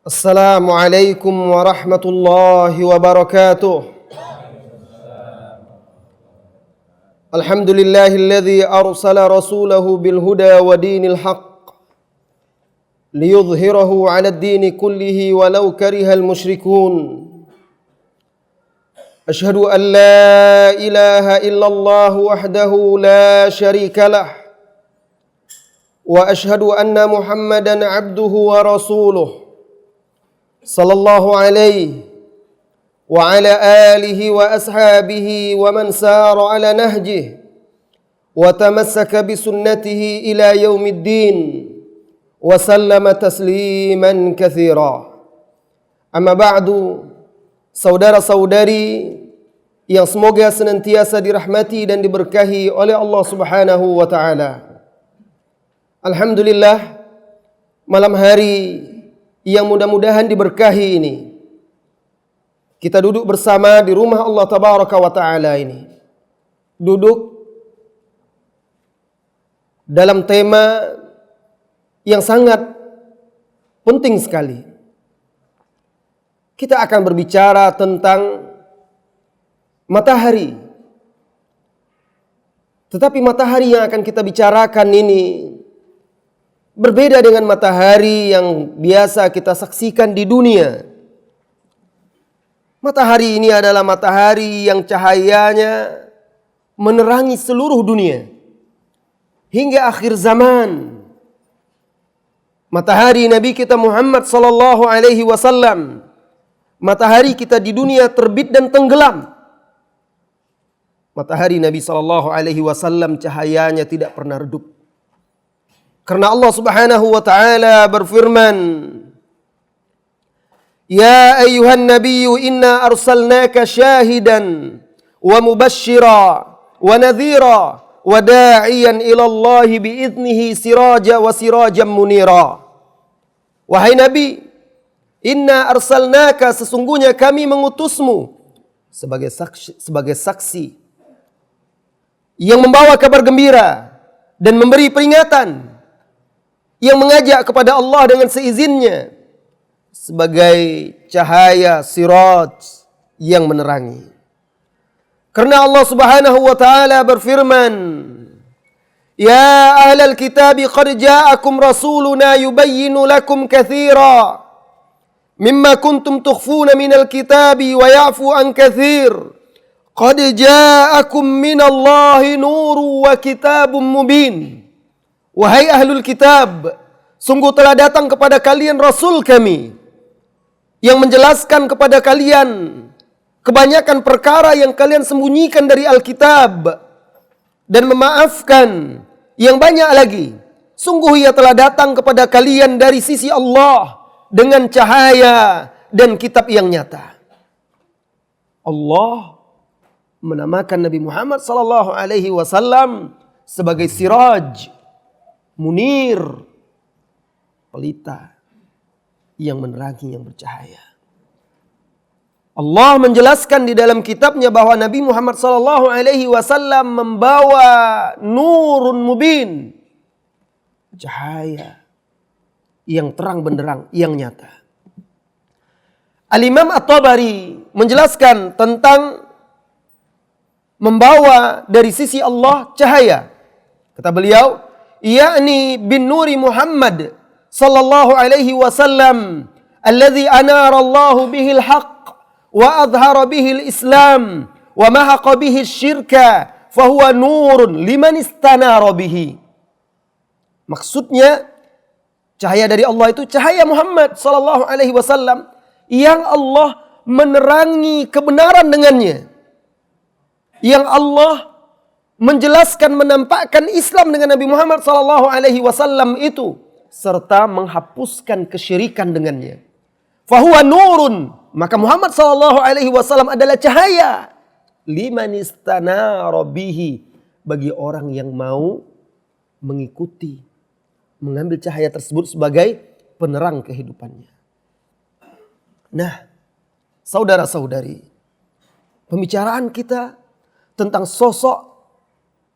Assalamualaikum warahmatullahi wabarakatuh. Alhamdulillahilladzi arsala rasulahu bil huda wa dinil haqq liyudhhirahu 'alad dini kullihi walau karihal musyrikun. Asyhadu an la ilaha illallah wahdahu la syarika lah wa asyhadu anna Muhammadan 'abduhu wa rasuluh. Sallallahu alaihi wa ala alihi wa ashabihi wa man sara ala nahjihi wa tamassaka bi sunnatihi ila yaumiddin wa sallama tasliman katsira. Amma ba'du, saudara-saudari yang semoga senantiasa dirahmati dan diberkahi oleh Allah Subhanahu wa taala. Alhamdulillah, malam hari yang mudah-mudahan diberkahi ini, kita duduk bersama di rumah Allah Tabaraka wa Ta'ala ini. Duduk dalam tema yang sangat penting sekali. Kita akan berbicara tentang matahari. Tetapi matahari yang akan kita bicarakan ini berbeda dengan matahari yang biasa kita saksikan di dunia. Matahari ini adalah matahari yang cahayanya menerangi seluruh dunia hingga akhir zaman. Matahari Nabi kita Muhammad sallallahu alaihi wasallam, matahari kita di dunia terbit dan tenggelam. Matahari Nabi sallallahu alaihi wasallam cahayanya tidak pernah redup. Karena Allah Subhanahu wa taala berfirman, "Ya ayyuhan nabiyyu inna arsalnaka syahidan wa mubashshira wa nadhira wa da'iyan ila Allah bi'idnihi siraja wa sirajan munira." Wahai Nabi, inna arsalnaka, sesungguhnya kami mengutusmu sebagai saksi yang membawa kabar gembira dan memberi peringatan, yang mengajak kepada Allah dengan seizinnya, sebagai cahaya siraj yang menerangi. Karena Allah Subhanahu wa taala berfirman, "Ya ahlal kitab qad ja'akum rasuluna yubayyinu lakum katsira mimma kuntum tukhfuna minal kitabi wa ya'fu an katsir. Qad ja'akum minallahi nurun wa kitabun mubin." Wahai ahlul kitab, sungguh telah datang kepada kalian Rasul kami yang menjelaskan kepada kalian kebanyakan perkara yang kalian sembunyikan dari Alkitab dan memaafkan yang banyak lagi. Sungguh ia telah datang kepada kalian dari sisi Allah dengan cahaya dan kitab yang nyata. Allah menamakan Nabi Muhammad sallallahu alaihi wasallam sebagai siraj, munir, pelita yang menerangi, yang bercahaya. Allah menjelaskan di dalam kitabnya bahwa Nabi Muhammad sallallahu alaihi wasallam membawa nurun mubin, cahaya yang terang benderang, yang nyata. Al-Imam At-Tabari menjelaskan tentang membawa dari sisi Allah cahaya. Kata beliau, yakni bin nuri Muhammad sallallahu alaihi wasallam alladhi anara Allah bihil haqq wa adhara bihil Islam wa mahaqa bihil syirka fahuwa nurun liman istanara bihi. Maksudnya cahaya dari Allah itu cahaya Muhammad sallallahu alaihi wasallam yang Allah menerangi kebenaran dengannya, yang Allah menjelaskan, menampakkan Islam dengan Nabi Muhammad sallallahu alaihi wasallam itu, serta menghapuskan kesyirikan dengannya. Fahuwa nurun, maka Muhammad sallallahu alaihi wasallam adalah cahaya liman istanara bihi, bagi orang yang mau mengikuti, mengambil cahaya tersebut sebagai penerang kehidupannya. Nah, saudara-saudari, pembicaraan kita tentang sosok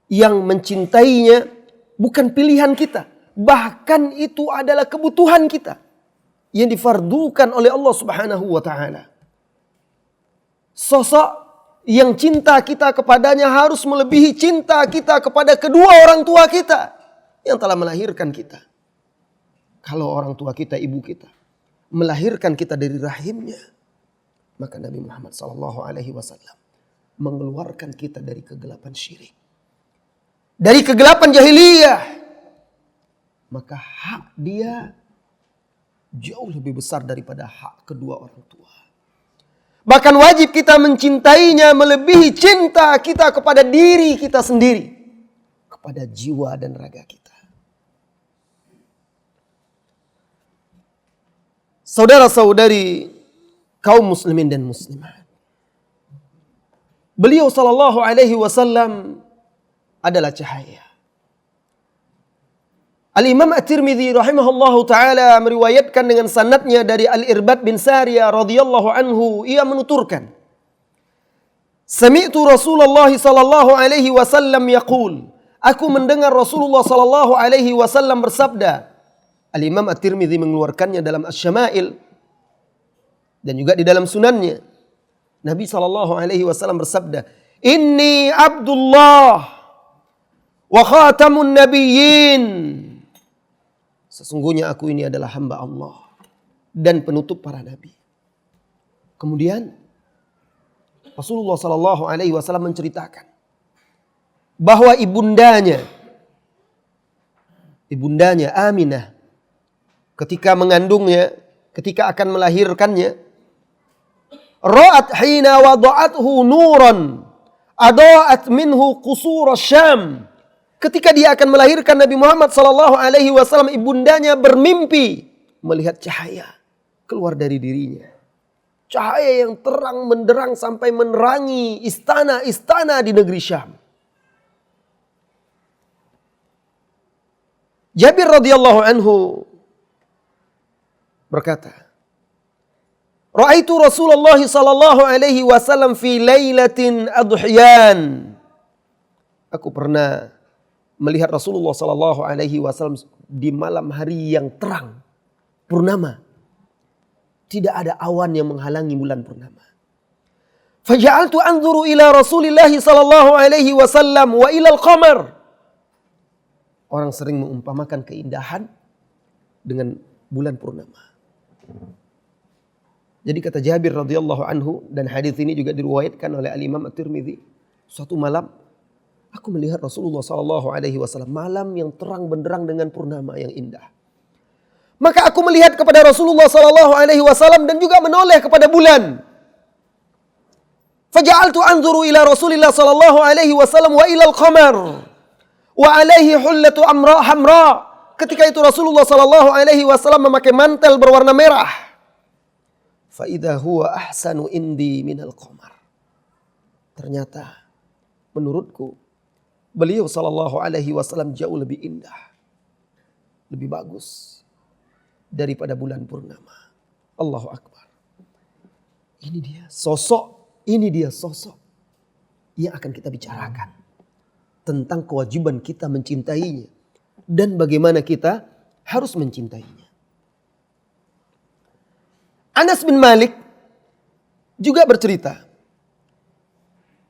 yang mencintainya bukan pilihan kita, bahkan itu adalah kebutuhan kita. yang difardukan oleh Allah Subhanahu wa taala. Sosok yang cinta kita kepadanya harus melebihi cinta kita kepada kedua orang tua kita yang telah melahirkan kita. Kalau orang tua kita, ibu kita, melahirkan kita dari rahimnya, maka Nabi Muhammad SAW mengeluarkan kita dari kegelapan syirik, dari kegelapan jahiliyah. Maka hak dia jauh lebih besar daripada hak kedua orang tua. Bahkan wajib kita mencintainya melebihi cinta kita kepada diri kita sendiri, kepada jiwa dan raga kita. Saudara-saudari kaum muslimin dan muslimat, beliau sallallahu alaihi wasallam adalah cahaya. Al-Imam At-Tirmidzi rahimahullahu taala meriwayatkan dengan sanadnya dari Al-Irbad bin Sariyah radhiyallahu anhu, ia menuturkan, Sami'tu Rasulullah sallallahu alaihi wasallam yaqul, aku mendengar Rasulullah sallallahu alaihi wasallam bersabda. Al-Imam At-Tirmidzi mengeluarkannya dalam Asy-Syama'il dan juga di dalam sunannya. Nabi sallallahu alaihi wasallam bersabda, "Inni Abdullah wa khatamun nabiyyin." Sesungguhnya aku ini adalah hamba Allah dan penutup para nabi. Kemudian Rasulullah sallallahu alaihi wasallam menceritakan bahwa ibundanya Aminah ketika mengandungnya, ketika akan melahirkannya, ra'at hina wada'athu nuran ada'at minhu qusur Syam. Ketika dia akan melahirkan Nabi Muhammad sallallahu alaihi wasallam, ibundanya bermimpi melihat cahaya keluar dari dirinya. Cahaya yang terang menderang sampai menerangi istana-istana di negeri Syam. Jabir radhiyallahu anhu berkata, Ra'aitu Rasulullah sallallahu alaihi wasallam fi lailatin adhiyan. Aku pernah melihat Rasulullah sallallahu alaihi wasallam di malam hari yang terang, purnama. Tidak ada awan yang menghalangi bulan purnama. Faja'altu anzuru ila Rasulillah sallallahu alaihi wasallam wa ila al-qamar. Orang sering mengumpamakan keindahan dengan bulan purnama. Jadi kata Jabir radhiyallahu anhu, dan hadis ini juga diriwayatkan oleh Al-Imam At-Tirmidzi, suatu malam aku melihat Rasulullah sallallahu alaihi wasallam malam yang terang benderang dengan purnama yang indah. Maka aku melihat kepada Rasulullah sallallahu alaihi wasallam dan juga menoleh kepada bulan. Faja'altu anzuru ila Rasulillah sallallahu alaihi wasallam wa ila al-qamar wa alaihi hullatu hamra. Ketika itu Rasulullah sallallahu alaihi wasallam memakai mantel berwarna merah. Fa idza huwa ahsanu indi minal qamar. Ternyata menurutku beliau sallallahu alaihi wasallam jauh lebih indah, lebih bagus daripada bulan purnama. Allahu Akbar. Ini dia sosok yang akan kita bicarakan tentang kewajiban kita mencintainya dan bagaimana kita harus mencintainya. Anas bin Malik juga bercerita,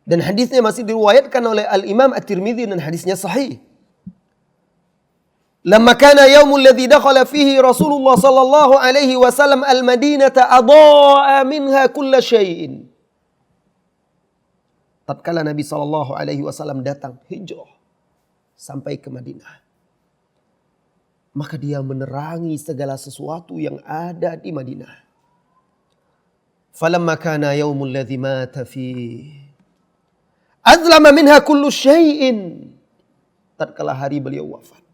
dan hadisnya masih diriwayatkan oleh Al-Imam At-Tirmidzi dan hadisnya sahih. Lamma kana yaumul ladzi dakhala fihi Rasulullah sallallahu alaihi wasallam al-Madinata adaa'a minha kulla syai'in. Tatkala Nabi sallallahu alaihi wasallam datang hijrah sampai ke Madinah, maka dia menerangi segala sesuatu yang ada di Madinah. Falamma kana yaumul ladzi mata fihi azlama minha kullu syai'in. Tatkala hari beliau wafat,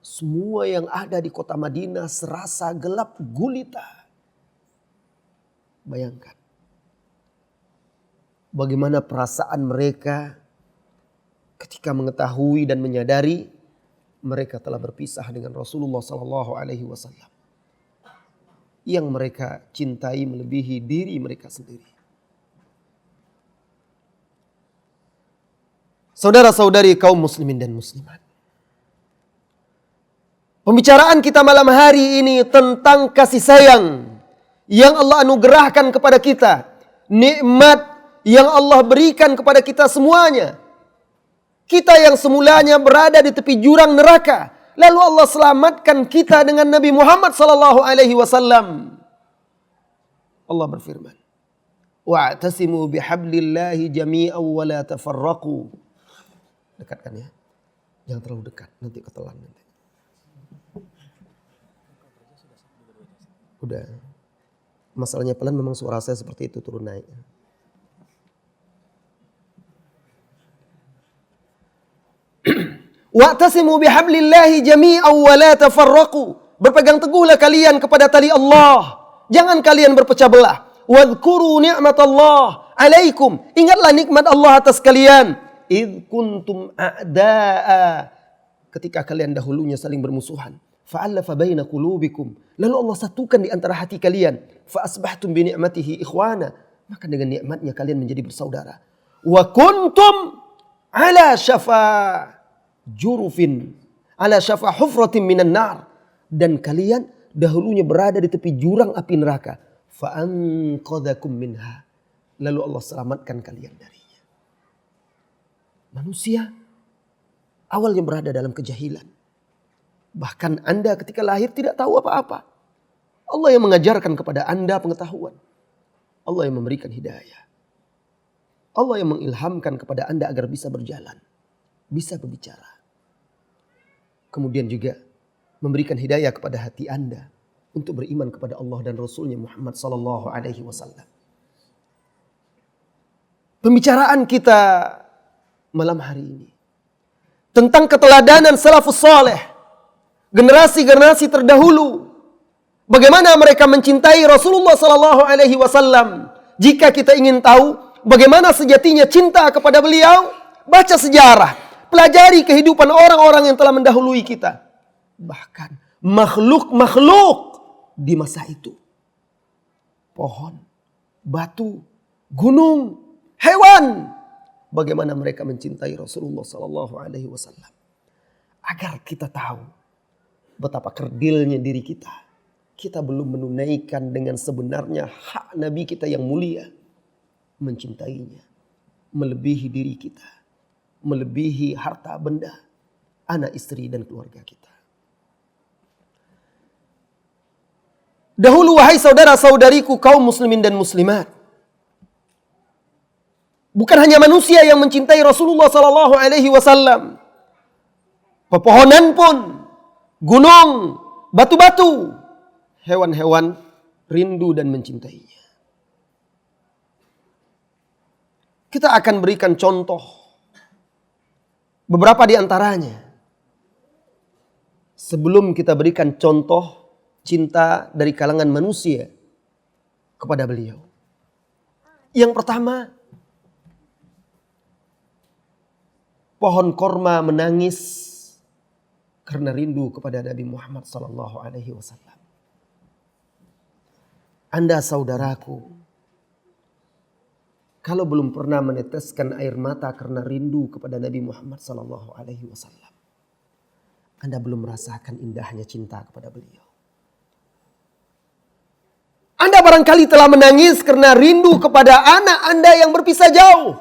semua yang ada di kota Madinah serasa gelap gulita. Bayangkan bagaimana perasaan mereka ketika mengetahui dan menyadari mereka telah berpisah dengan Rasulullah sallallahu alaihi wasallam yang mereka cintai melebihi diri mereka sendiri. Saudara-saudari kaum muslimin dan muslimat, Pembicaraan kita malam hari ini tentang kasih sayang yang Allah anugerahkan kepada kita. Nikmat yang Allah berikan kepada kita semuanya. Kita yang semulanya berada di tepi jurang neraka, lalu Allah selamatkan kita dengan Nabi Muhammad sallallahu alaihi wasallam. Allah berfirman, "Wa'tasimu bihablillahi jami'an wa la tafarraqu." Dekatkan ya. Jangan terlalu dekat, nanti ketelan nanti. Udah. Masalahnya pelan, memang suara saya seperti itu, turun naik. Wa'tasimu bihablillahi jami'an wa la tafarraqu. Berpegang teguhlah kalian kepada tali Allah. Jangan kalian berpecah belah. Wadhkuru ni'matallah alaikum. Ingatlah nikmat Allah atas kalian. Idh kuntum a'da'a. Ketika kalian dahulunya saling bermusuhan. Fa'allafa baina qulubikum. Lalu Allah satukan di antara hati kalian. Fa'asbahtum bi ni'matihi ikhwana. Maka dengan nikmatnya kalian menjadi bersaudara. Wa kuntum ala syafa jurufin. Ala syafa hufratin minan nar. Dan kalian dahulunya berada di tepi jurang api neraka. Fa'anqadhakum minha. Lalu Allah selamatkan kalian darinya. Manusia awalnya berada dalam kejahilan. Bahkan Anda ketika lahir tidak tahu apa-apa. Allah yang mengajarkan kepada Anda pengetahuan. Allah yang memberikan hidayah. Allah yang mengilhamkan kepada Anda agar bisa berjalan. Bisa berbicara. Kemudian juga memberikan hidayah kepada hati Anda untuk beriman kepada Allah dan Rasulnya Muhammad sallallahu alaihi wasallam. Pembicaraan kita malam hari ini tentang keteladanan salafus saleh, generasi-generasi terdahulu. Bagaimana mereka mencintai Rasulullah sallallahu alaihi wasallam. Jika kita ingin tahu bagaimana sejatinya cinta kepada beliau, baca sejarah, pelajari kehidupan orang-orang yang telah mendahului kita. Bahkan makhluk-makhluk di masa itu. Pohon, batu, gunung, hewan. Bagaimana mereka mencintai Rasulullah sallallahu alaihi wasallam. Agar kita tahu betapa kerdilnya diri kita. Kita belum menunaikan dengan sebenarnya hak Nabi kita yang mulia. Mencintainya. Melebihi diri kita. Melebihi harta benda. Anak, istri, dan keluarga kita. Dahulu wahai saudara-saudariku kaum muslimin dan muslimat. Bukan hanya manusia yang mencintai Rasulullah sallallahu alaihi wasallam. Pepohonan pun, gunung, batu-batu, hewan-hewan rindu dan mencintainya. Kita akan berikan contoh beberapa di antaranya. Sebelum kita berikan contoh cinta dari kalangan manusia kepada beliau. Yang pertama, pohon korma menangis karena rindu kepada Nabi Muhammad sallallahu alaihi wasallam. Anda saudaraku, kalau belum pernah meneteskan air mata karena rindu kepada Nabi Muhammad sallallahu alaihi wasallam, Anda belum merasakan indahnya cinta kepada beliau. Anda barangkali telah menangis karena rindu kepada anak Anda yang berpisah jauh.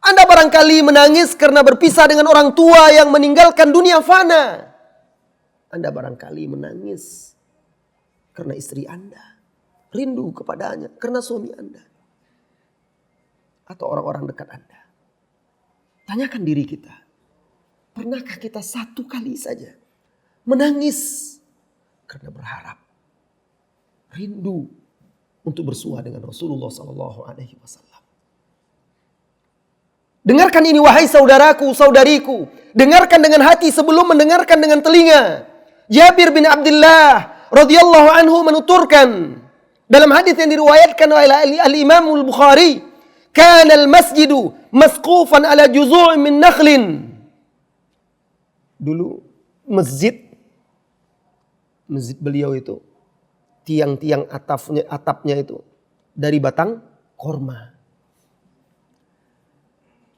Anda barangkali menangis karena berpisah dengan orang tua yang meninggalkan dunia fana. Anda barangkali menangis karena istri Anda. Rindu kepadanya karena suami Anda. Atau orang-orang dekat Anda. Tanyakan diri kita. Pernahkah kita satu kali saja menangis karena berharap, rindu untuk bersua dengan Rasulullah sallallahu alaihi wasallam? Dengarkan ini wahai saudaraku, saudariku. Dengarkan dengan hati sebelum mendengarkan dengan telinga. Jabir bin Abdullah radhiyallahu anhu menuturkan dalam hadis yang diriwayatkan oleh al-Imam al-Bukhari, "Kana al-masjidu masqufan ala juzu' min nakhlin." Dulu masjid beliau itu tiang-tiang atapnya itu dari batang korma.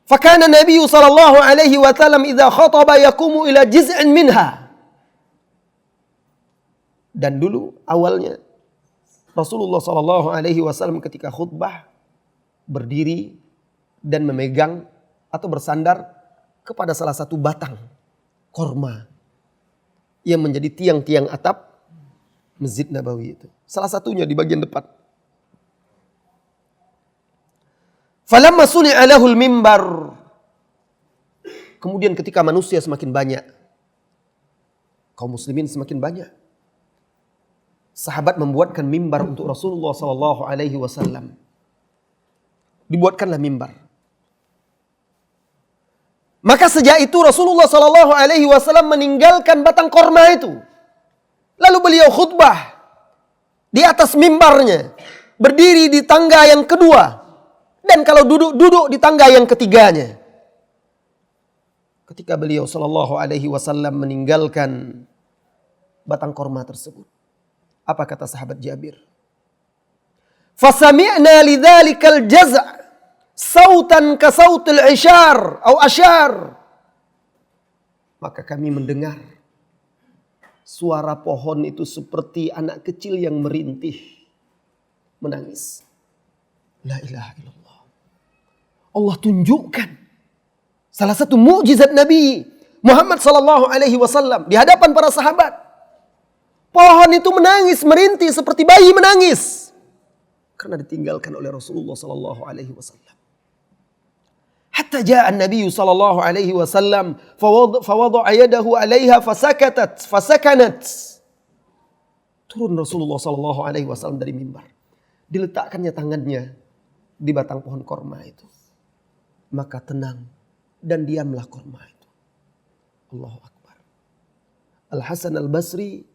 Fakana Nabi sallallahu alaihi wasallam idza khataba yaqumu ila jiz'in minha. Dan dulu awalnya Rasulullah SAW ketika khutbah berdiri dan memegang atau bersandar kepada salah satu batang korma yang menjadi tiang-tiang atap Masjid Nabawi itu. Salah satunya di bagian depan. Falamma suni'a lahul mimbar. Kemudian ketika manusia semakin banyak, kaum muslimin semakin banyak, sahabat membuatkan mimbar untuk Rasulullah SAW. Dibuatkanlah mimbar. Maka sejak itu Rasulullah SAW meninggalkan batang korma itu. Lalu beliau khutbah di atas mimbarnya, berdiri di tangga yang kedua, dan kalau duduk di tangga yang ketiganya. Ketika beliau SAW meninggalkan batang korma tersebut, apa kata sahabat Jabir? Fasami'na lidzalikal jaz' sautan ka sautil isyar atau asyar. Maka kami mendengar suara pohon itu seperti anak kecil yang merintih, menangis. La ilaha illallah. Allah tunjukkan salah satu mukjizat Nabi Muhammad SAW di hadapan para sahabat. Pohon itu menangis, merintih seperti bayi menangis karena ditinggalkan oleh Rasulullah SAW. Hatta ja'a an-nabiy sallallahu alaihi wasallam fawadha'a yadahu 'alaiha fasakanat. Turun Rasulullah sallallahu alaihi wasallam dari mimbar. Diletakkannya tangannya di batang pohon korma itu. Maka tenang dan diamlah korma itu. Allahu Akbar. Al-Hasan Al-Basri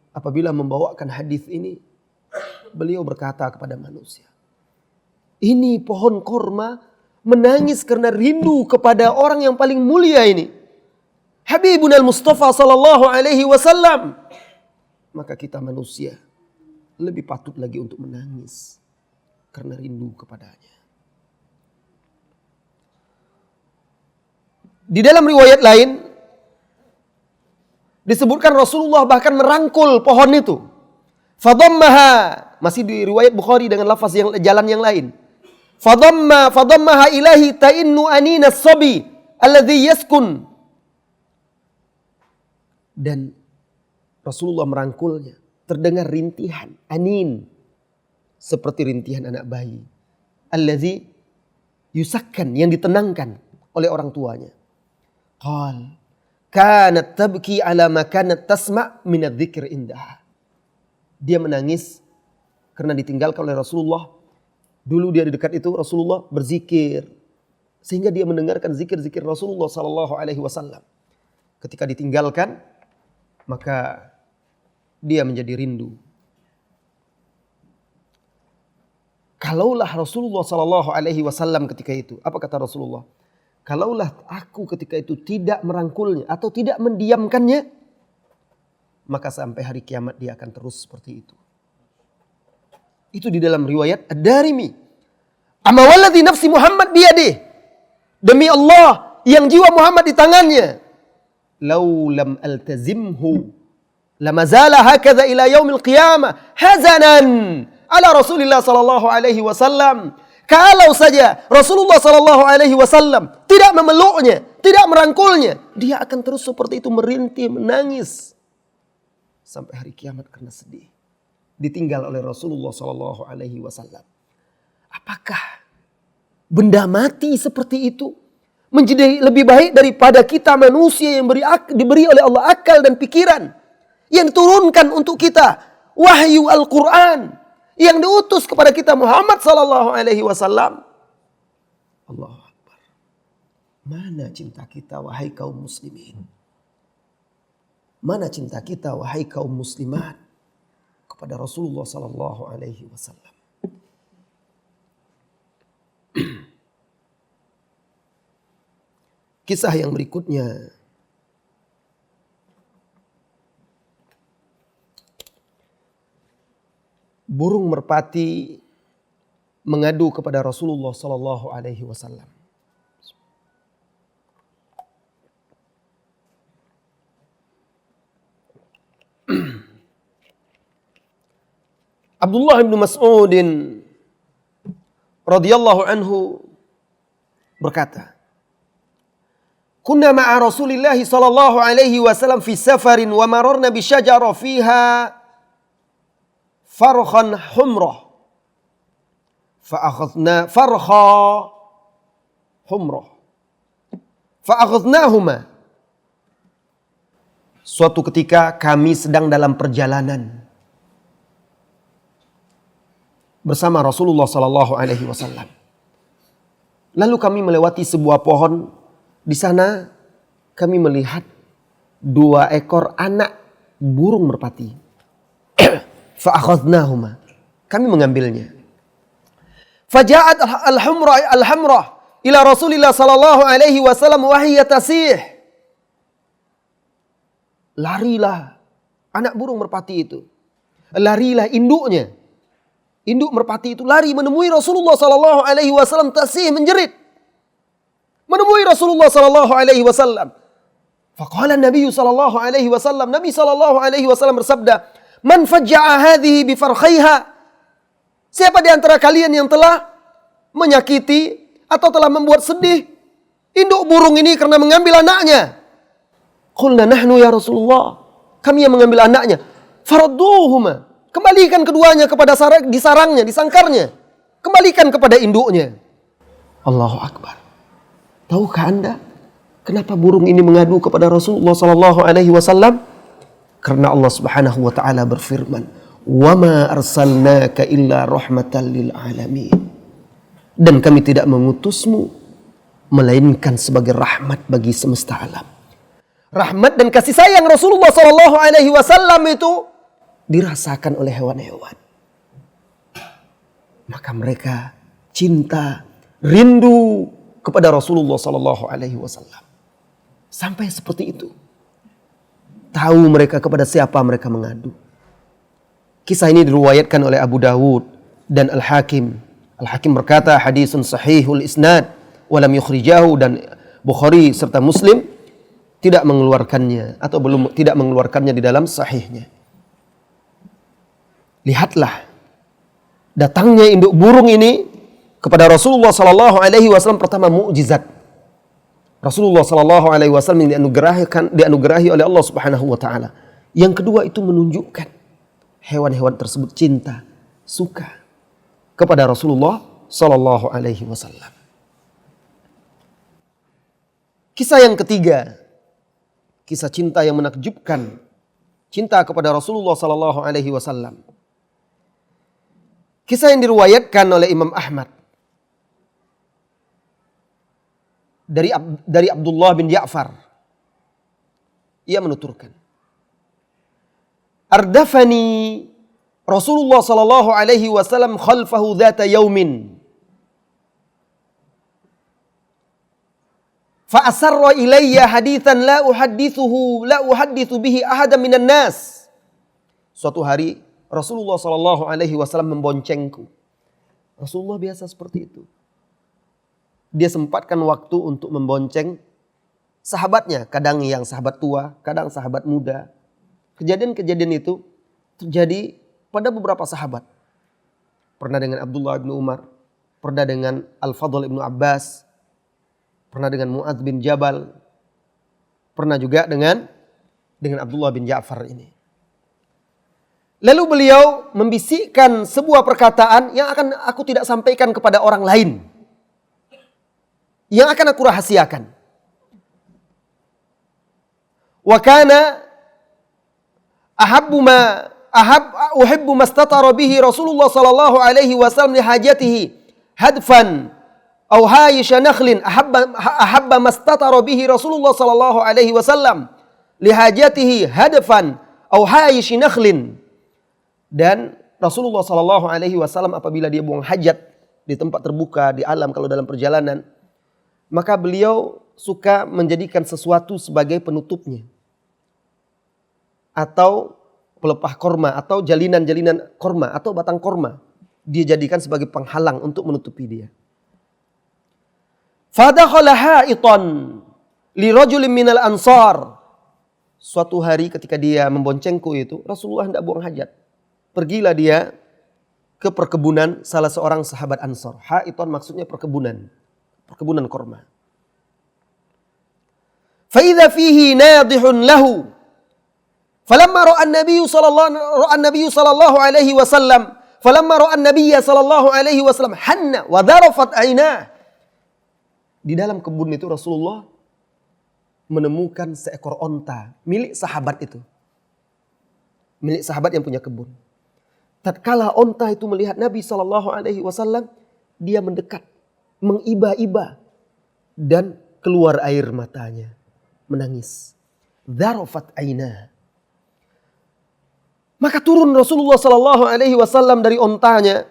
apabila membawakan hadis ini, beliau berkata kepada manusia, ini pohon korma menangis karena rindu kepada orang yang paling mulia ini, Habibuna al-Mustafa sallallahu alaihi wasallam. Maka kita manusia lebih patut lagi untuk menangis karena rindu kepadanya. Di dalam riwayat lain disebutkan Rasulullah bahkan merangkul pohon itu. Fadammaha, masih di riwayat Bukhari dengan lafaz yang jalan yang lain. Fadammaha ilahi ta'innu anina as-sabi alladhi yaskun. Dan Rasulullah merangkulnya, terdengar rintihan anin seperti rintihan anak bayi. Alladhi yusakkan, yang ditenangkan oleh orang tuanya. Qal kanat tabki ala ma kanat tasma' min adz-dzikr indaha. Dia menangis karena ditinggalkan oleh Rasulullah. Dulu dia di dekat itu Rasulullah berzikir, sehingga dia mendengarkan zikir-zikir Rasulullah sallallahu alaihi wasallam. Ketika ditinggalkan, maka dia menjadi rindu. Kalaulah Rasulullah sallallahu alaihi wasallam ketika itu, apa kata Rasulullah? Kalaulah aku ketika itu tidak merangkulnya atau tidak mendiamkannya, maka sampai hari kiamat dia akan terus seperti itu. Itu di dalam riwayat Ad-Darimi. Amma walladhi nafsi Muhammad biyadih. Demi Allah yang jiwa Muhammad di tangannya. Lau lam altazimhu lamazala hakadha ila yaumil qiyamah hazanan ala Rasulillah sallallahu alaihi wasallam. Kalau saja Rasulullah sallallahu alaihi wasallam tidak memeluknya, tidak merangkulnya, dia akan terus seperti itu merintih, menangis sampai hari kiamat karena sedih. Ditinggal oleh Rasulullah sallallahu alaihi wasallam. Apakah benda mati seperti itu menjadi lebih baik daripada kita manusia yang diberi oleh Allah akal dan pikiran, yang diturunkan untuk kita wahyu Al-Quran yang diutus kepada kita Muhammad sallallahu alaihi wasallam? Allahu Akbar. Mana cinta kita wahai kaum muslimin? Mana cinta kita wahai kaum muslimat kepada Rasulullah sallallahu alaihi wasallam? Kisah yang berikutnya, burung merpati mengadu kepada Rasulullah sallallahu alaihi wasallam. Abdullah bin Mas'udin radhiyallahu anhu berkata, "Kunna ma'a Rasulillah sallallahu alaihi wasallam fi safarin wa mararna bi syajara fiha farkhan humrah. Fa akhadnahuma." Suatu ketika kami sedang dalam perjalanan bersama Rasulullah sallallahu alaihi wasallam. Lalu kami melewati sebuah pohon. Di sana kami melihat 2 ekor anak burung merpati. Fa akhadnahuma. Kami mengambilnya. Faja'at al-hamra ila Rasulillah sallallahu alaihi wasallam wa hiya tasih. Larilah anak burung merpati itu. Larilah induknya. Induk merpati itu lari menemui Rasulullah sallallahu alaihi wasallam tasih menjerit. Menemui Rasulullah sallallahu alaihi wasallam. Faqala Nabi sallallahu alaihi wasallam, Nabi sallallahu alaihi wasallam bersabda, "Man fajja'a hadhihi bi farkhaiha?" Siapa di antara kalian yang telah menyakiti atau telah membuat sedih induk burung ini karena mengambil anaknya? Qulna nahnu ya Rasulullah. Kami yang mengambil anaknya. Faradduhuma. Kembalikan keduanya kepada sarangnya, disangkarnya. Kembalikan kepada induknya. Allahu Akbar. Tahukah Anda kenapa burung ini mengadu kepada Rasulullah sallallahu alaihi wasallam? Karena Allah Subhanahu wa taala berfirman, "Wa ma arsalnaka illa rahmatan lil alamin." Dan kami tidak mengutusmu melainkan sebagai rahmat bagi semesta alam. Rahmat dan kasih sayang Rasulullah sallallahu alaihi wasallam itu dirasakan oleh hewan-hewan. Maka mereka cinta, rindu kepada Rasulullah sallallahu alaihi wasallam. Sampai seperti itu. Tahu mereka kepada siapa mereka mengadu. Kisah ini diriwayatkan oleh Abu Dawud dan Al-Hakim. Al-Hakim berkata hadisun sahihul isnad walam yukhrijahu, dan Bukhari serta Muslim tidak mengeluarkannya atau tidak mengeluarkannya di dalam sahihnya. Lihatlah datangnya induk burung ini kepada Rasulullah sallallahu alaihi wasallam, pertama mukjizat. Rasulullah sallallahu alaihi wasallam dianugerahi oleh Allah Subhanahu wa taala. Yang kedua itu menunjukkan hewan-hewan tersebut cinta, suka kepada Rasulullah sallallahu alaihi wasallam. Kisah yang ketiga, kisah cinta yang menakjubkan, cinta kepada Rasulullah sallallahu alaihi wasallam. Kisah yang diriwayatkan oleh Imam Ahmad dari Abdullah bin Ja'far. Ia menuturkan, "Ardafani Rasulullah sallallahu alaihi wasallam khalfahu dhata yaumin. Fa asarra ilayya hadithan la uhaddithu bihi ahadan minan nas." Suatu hari Rasulullah sallallahu alaihi wasallam memboncengku. Rasulullah biasa seperti itu. Dia sempatkan waktu untuk membonceng sahabatnya, kadang yang sahabat tua, kadang sahabat muda. Kejadian-kejadian itu terjadi pada beberapa sahabat. Pernah dengan Abdullah bin Umar, pernah dengan Al-Fadl bin Abbas, pernah dengan Mu'adz bin Jabal, pernah juga dengan Abdullah bin Ja'far ini. Lalu beliau membisikkan sebuah perkataan yang akan aku tidak sampaikan kepada orang lain, yang akan aku rahasiakan. Wa kana uhibbu mastatara bihi Rasulullah sallallahu alaihi wasallam li hajatihi hadfan aw hayisha nakhlin ahabba mastatara bihi Rasulullah sallallahu alaihi wasallam li hajatihi hadfan aw hayish nakhlin. Dan Rasulullah sallallahu alaihi wasallam apabila dia buang hajat di tempat terbuka, di alam, kalau dalam perjalanan, maka beliau suka menjadikan sesuatu sebagai penutupnya, atau pelepah korma, atau jalinan-jalinan korma, atau batang korma. Dia jadikan sebagai penghalang untuk menutupi dia. Fadakhala ha'itan li rajulin minal ansar. Suatu hari ketika dia memboncengku itu, Rasulullah hendak buang hajat. Pergilah dia ke perkebunan salah seorang sahabat Ansar. Haiton maksudnya perkebunan korma. Fa idza fihi nadihun lahu. Falamma ra'a an-nabiy sallallahu alaihi wasallam, hanna wa dharafat ainah. Di dalam kebun itu Rasulullah menemukan seekor onta milik sahabat itu. Milik sahabat yang punya kebun. Tatkala onta itu melihat Nabi sallallahu alaihi wasallam, dia mendekat, mengiba-iba dan keluar air matanya, menangis. Dharafat ainah. Maka turun Rasulullah sallallahu alaihi wasallam dari ontanya.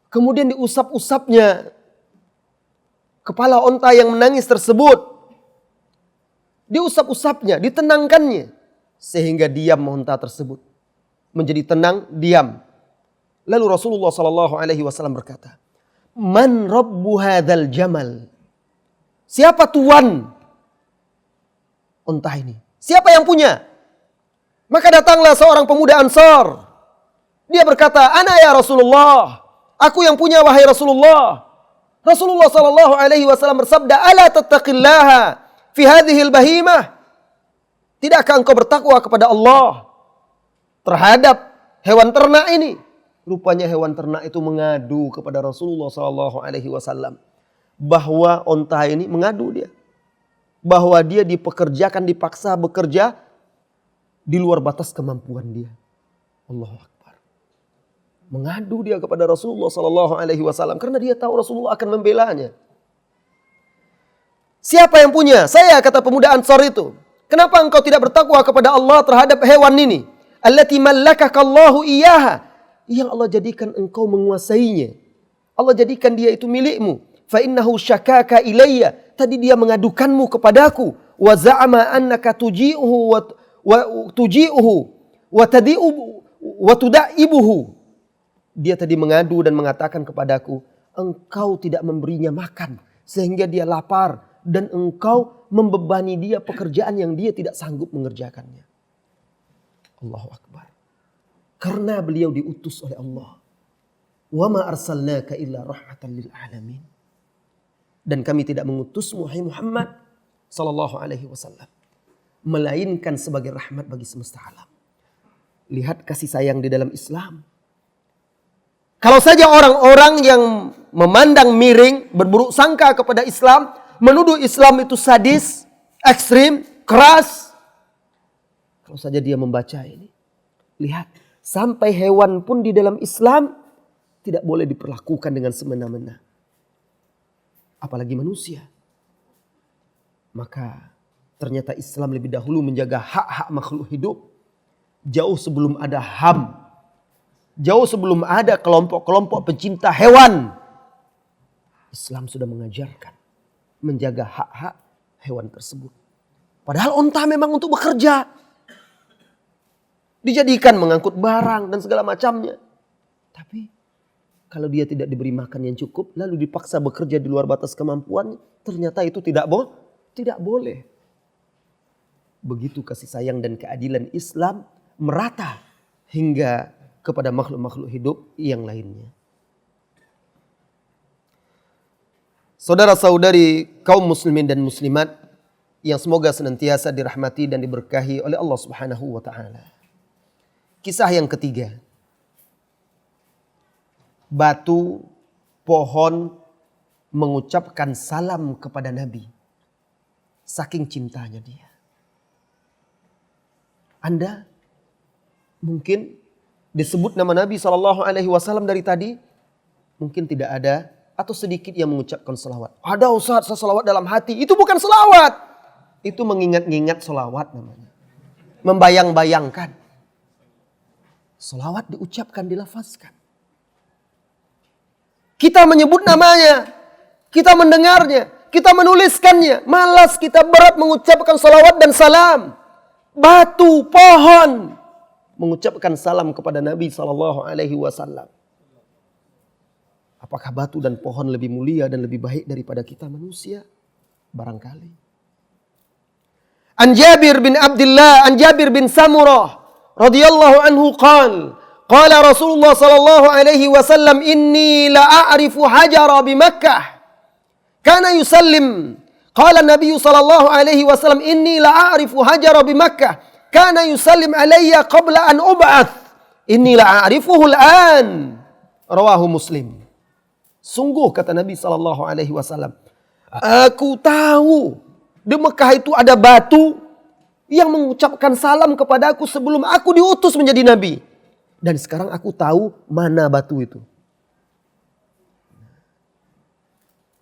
Kemudian diusap-usapnya kepala onta yang menangis tersebut. Diusap-usapnya, ditenangkannya. Sehingga diam onta tersebut. Menjadi tenang, diam. Lalu Rasulullah sallallahu alaihi wasallam berkata, "Man rabbu hadzal jamal?" Siapa tuan onta ini? Siapa yang punya? Maka datanglah seorang pemuda Ansar. Dia berkata, "Ana ya Rasulullah. Aku yang punya wahai Rasulullah." Rasulullah sallallahu alaihi wasallam bersabda, "Ala tattaqillaha fi hadhihi al-bahimah?" Tidakkah engkau bertakwa kepada Allah terhadap hewan ternak ini? Rupanya hewan ternak itu mengadu kepada Rasulullah sallallahu alaihi wasallam bahwa onta ini mengadu dia. Bahwa dia dipekerjakan, dipaksa bekerja di luar batas kemampuan dia. Allahu Akbar. Mengadu dia kepada Rasulullah sallallahu alaihi wasallam karena dia tahu Rasulullah akan membelanya. Siapa yang punya? Saya, kata pemuda Ansar itu. Kenapa engkau tidak bertakwa kepada Allah terhadap hewan ini? Allati mallakakallahu iyyaha. Yang Allah jadikan engkau menguasainya. Allah jadikan dia itu milikmu. Fa innahu syakaka ilayya. Tadi dia mengadukanmu kepadaku. Wa za'ama annaka tuji'uhu wa tudaibuhu. Dia tadi mengadu dan mengatakan kepadaku, engkau tidak memberinya makan sehingga dia lapar dan engkau membebani dia pekerjaan yang dia tidak sanggup mengerjakannya. Allahu Akbar. Karena beliau diutus oleh Allah. Wa ma arsalnaka illa rahmatan lil alamin. Dan kami tidak mengutusmu hai Muhammad sallallahu alaihi wasallam melainkan sebagai rahmat bagi semesta alam. Lihat kasih sayang di dalam Islam. Kalau saja orang-orang yang memandang miring, berburuk sangka kepada Islam, menuduh Islam itu sadis, ekstrim, keras. Kalau saja dia membaca ini, lihat, sampai hewan pun di dalam Islam tidak boleh diperlakukan dengan semena-mena. Apalagi manusia. Maka ternyata Islam lebih dahulu menjaga hak-hak makhluk hidup. Jauh sebelum ada HAM. Jauh sebelum ada kelompok-kelompok pencinta hewan. Islam sudah mengajarkan menjaga hak-hak hewan tersebut. Padahal onta memang untuk bekerja. Dijadikan mengangkut barang dan segala macamnya. Tapi kalau dia tidak diberi makan yang cukup, lalu dipaksa bekerja di luar batas kemampuannya, ternyata itu tidak boleh. Begitu kasih sayang dan keadilan Islam merata hingga kepada makhluk-makhluk hidup yang lainnya. Saudara-saudari kaum muslimin dan muslimat yang semoga senantiasa dirahmati dan diberkahi oleh Allah Subhanahu wa taala. Kisah yang ketiga. Batu, pohon mengucapkan salam kepada Nabi. Saking cintanya dia. Anda mungkin disebut nama Nabi SAW dari tadi, mungkin tidak ada atau sedikit yang mengucapkan selawat. Ada Ustaz, saya selawat dalam hati. Itu bukan selawat. Itu mengingat-ingat selawat namanya. Membayang-bayangkan. Selawat diucapkan, dilafazkan. Kita menyebut namanya, kita mendengarnya, kita menuliskannya. Malas kita berat mengucapkan salawat dan salam. Batu, pohon mengucapkan salam kepada Nabi SAW. Apakah batu dan pohon lebih mulia dan lebih baik daripada kita manusia? Barangkali. An Jabir bin Abdullah, an Jabir bin Samurah radhiyallahu anhu qala Qala Rasulullah sallallahu alaihi wasallam, inni la a'rifu hajara bi Makkah kana yusallim. Qala Nabi sallallahu alaihi wasallam, inni la a'rifu hajara bi Makkah kana yusallim alayya qabla an ub'ath. Inni la a'rifuhu al-an. Rawahu Muslim. Sungguh kata Nabi sallallahu alaihi wasallam, aku tahu di Mekah itu ada batu yang mengucapkan salam kepadaku sebelum aku diutus menjadi nabi. Dan sekarang aku tahu mana batu itu.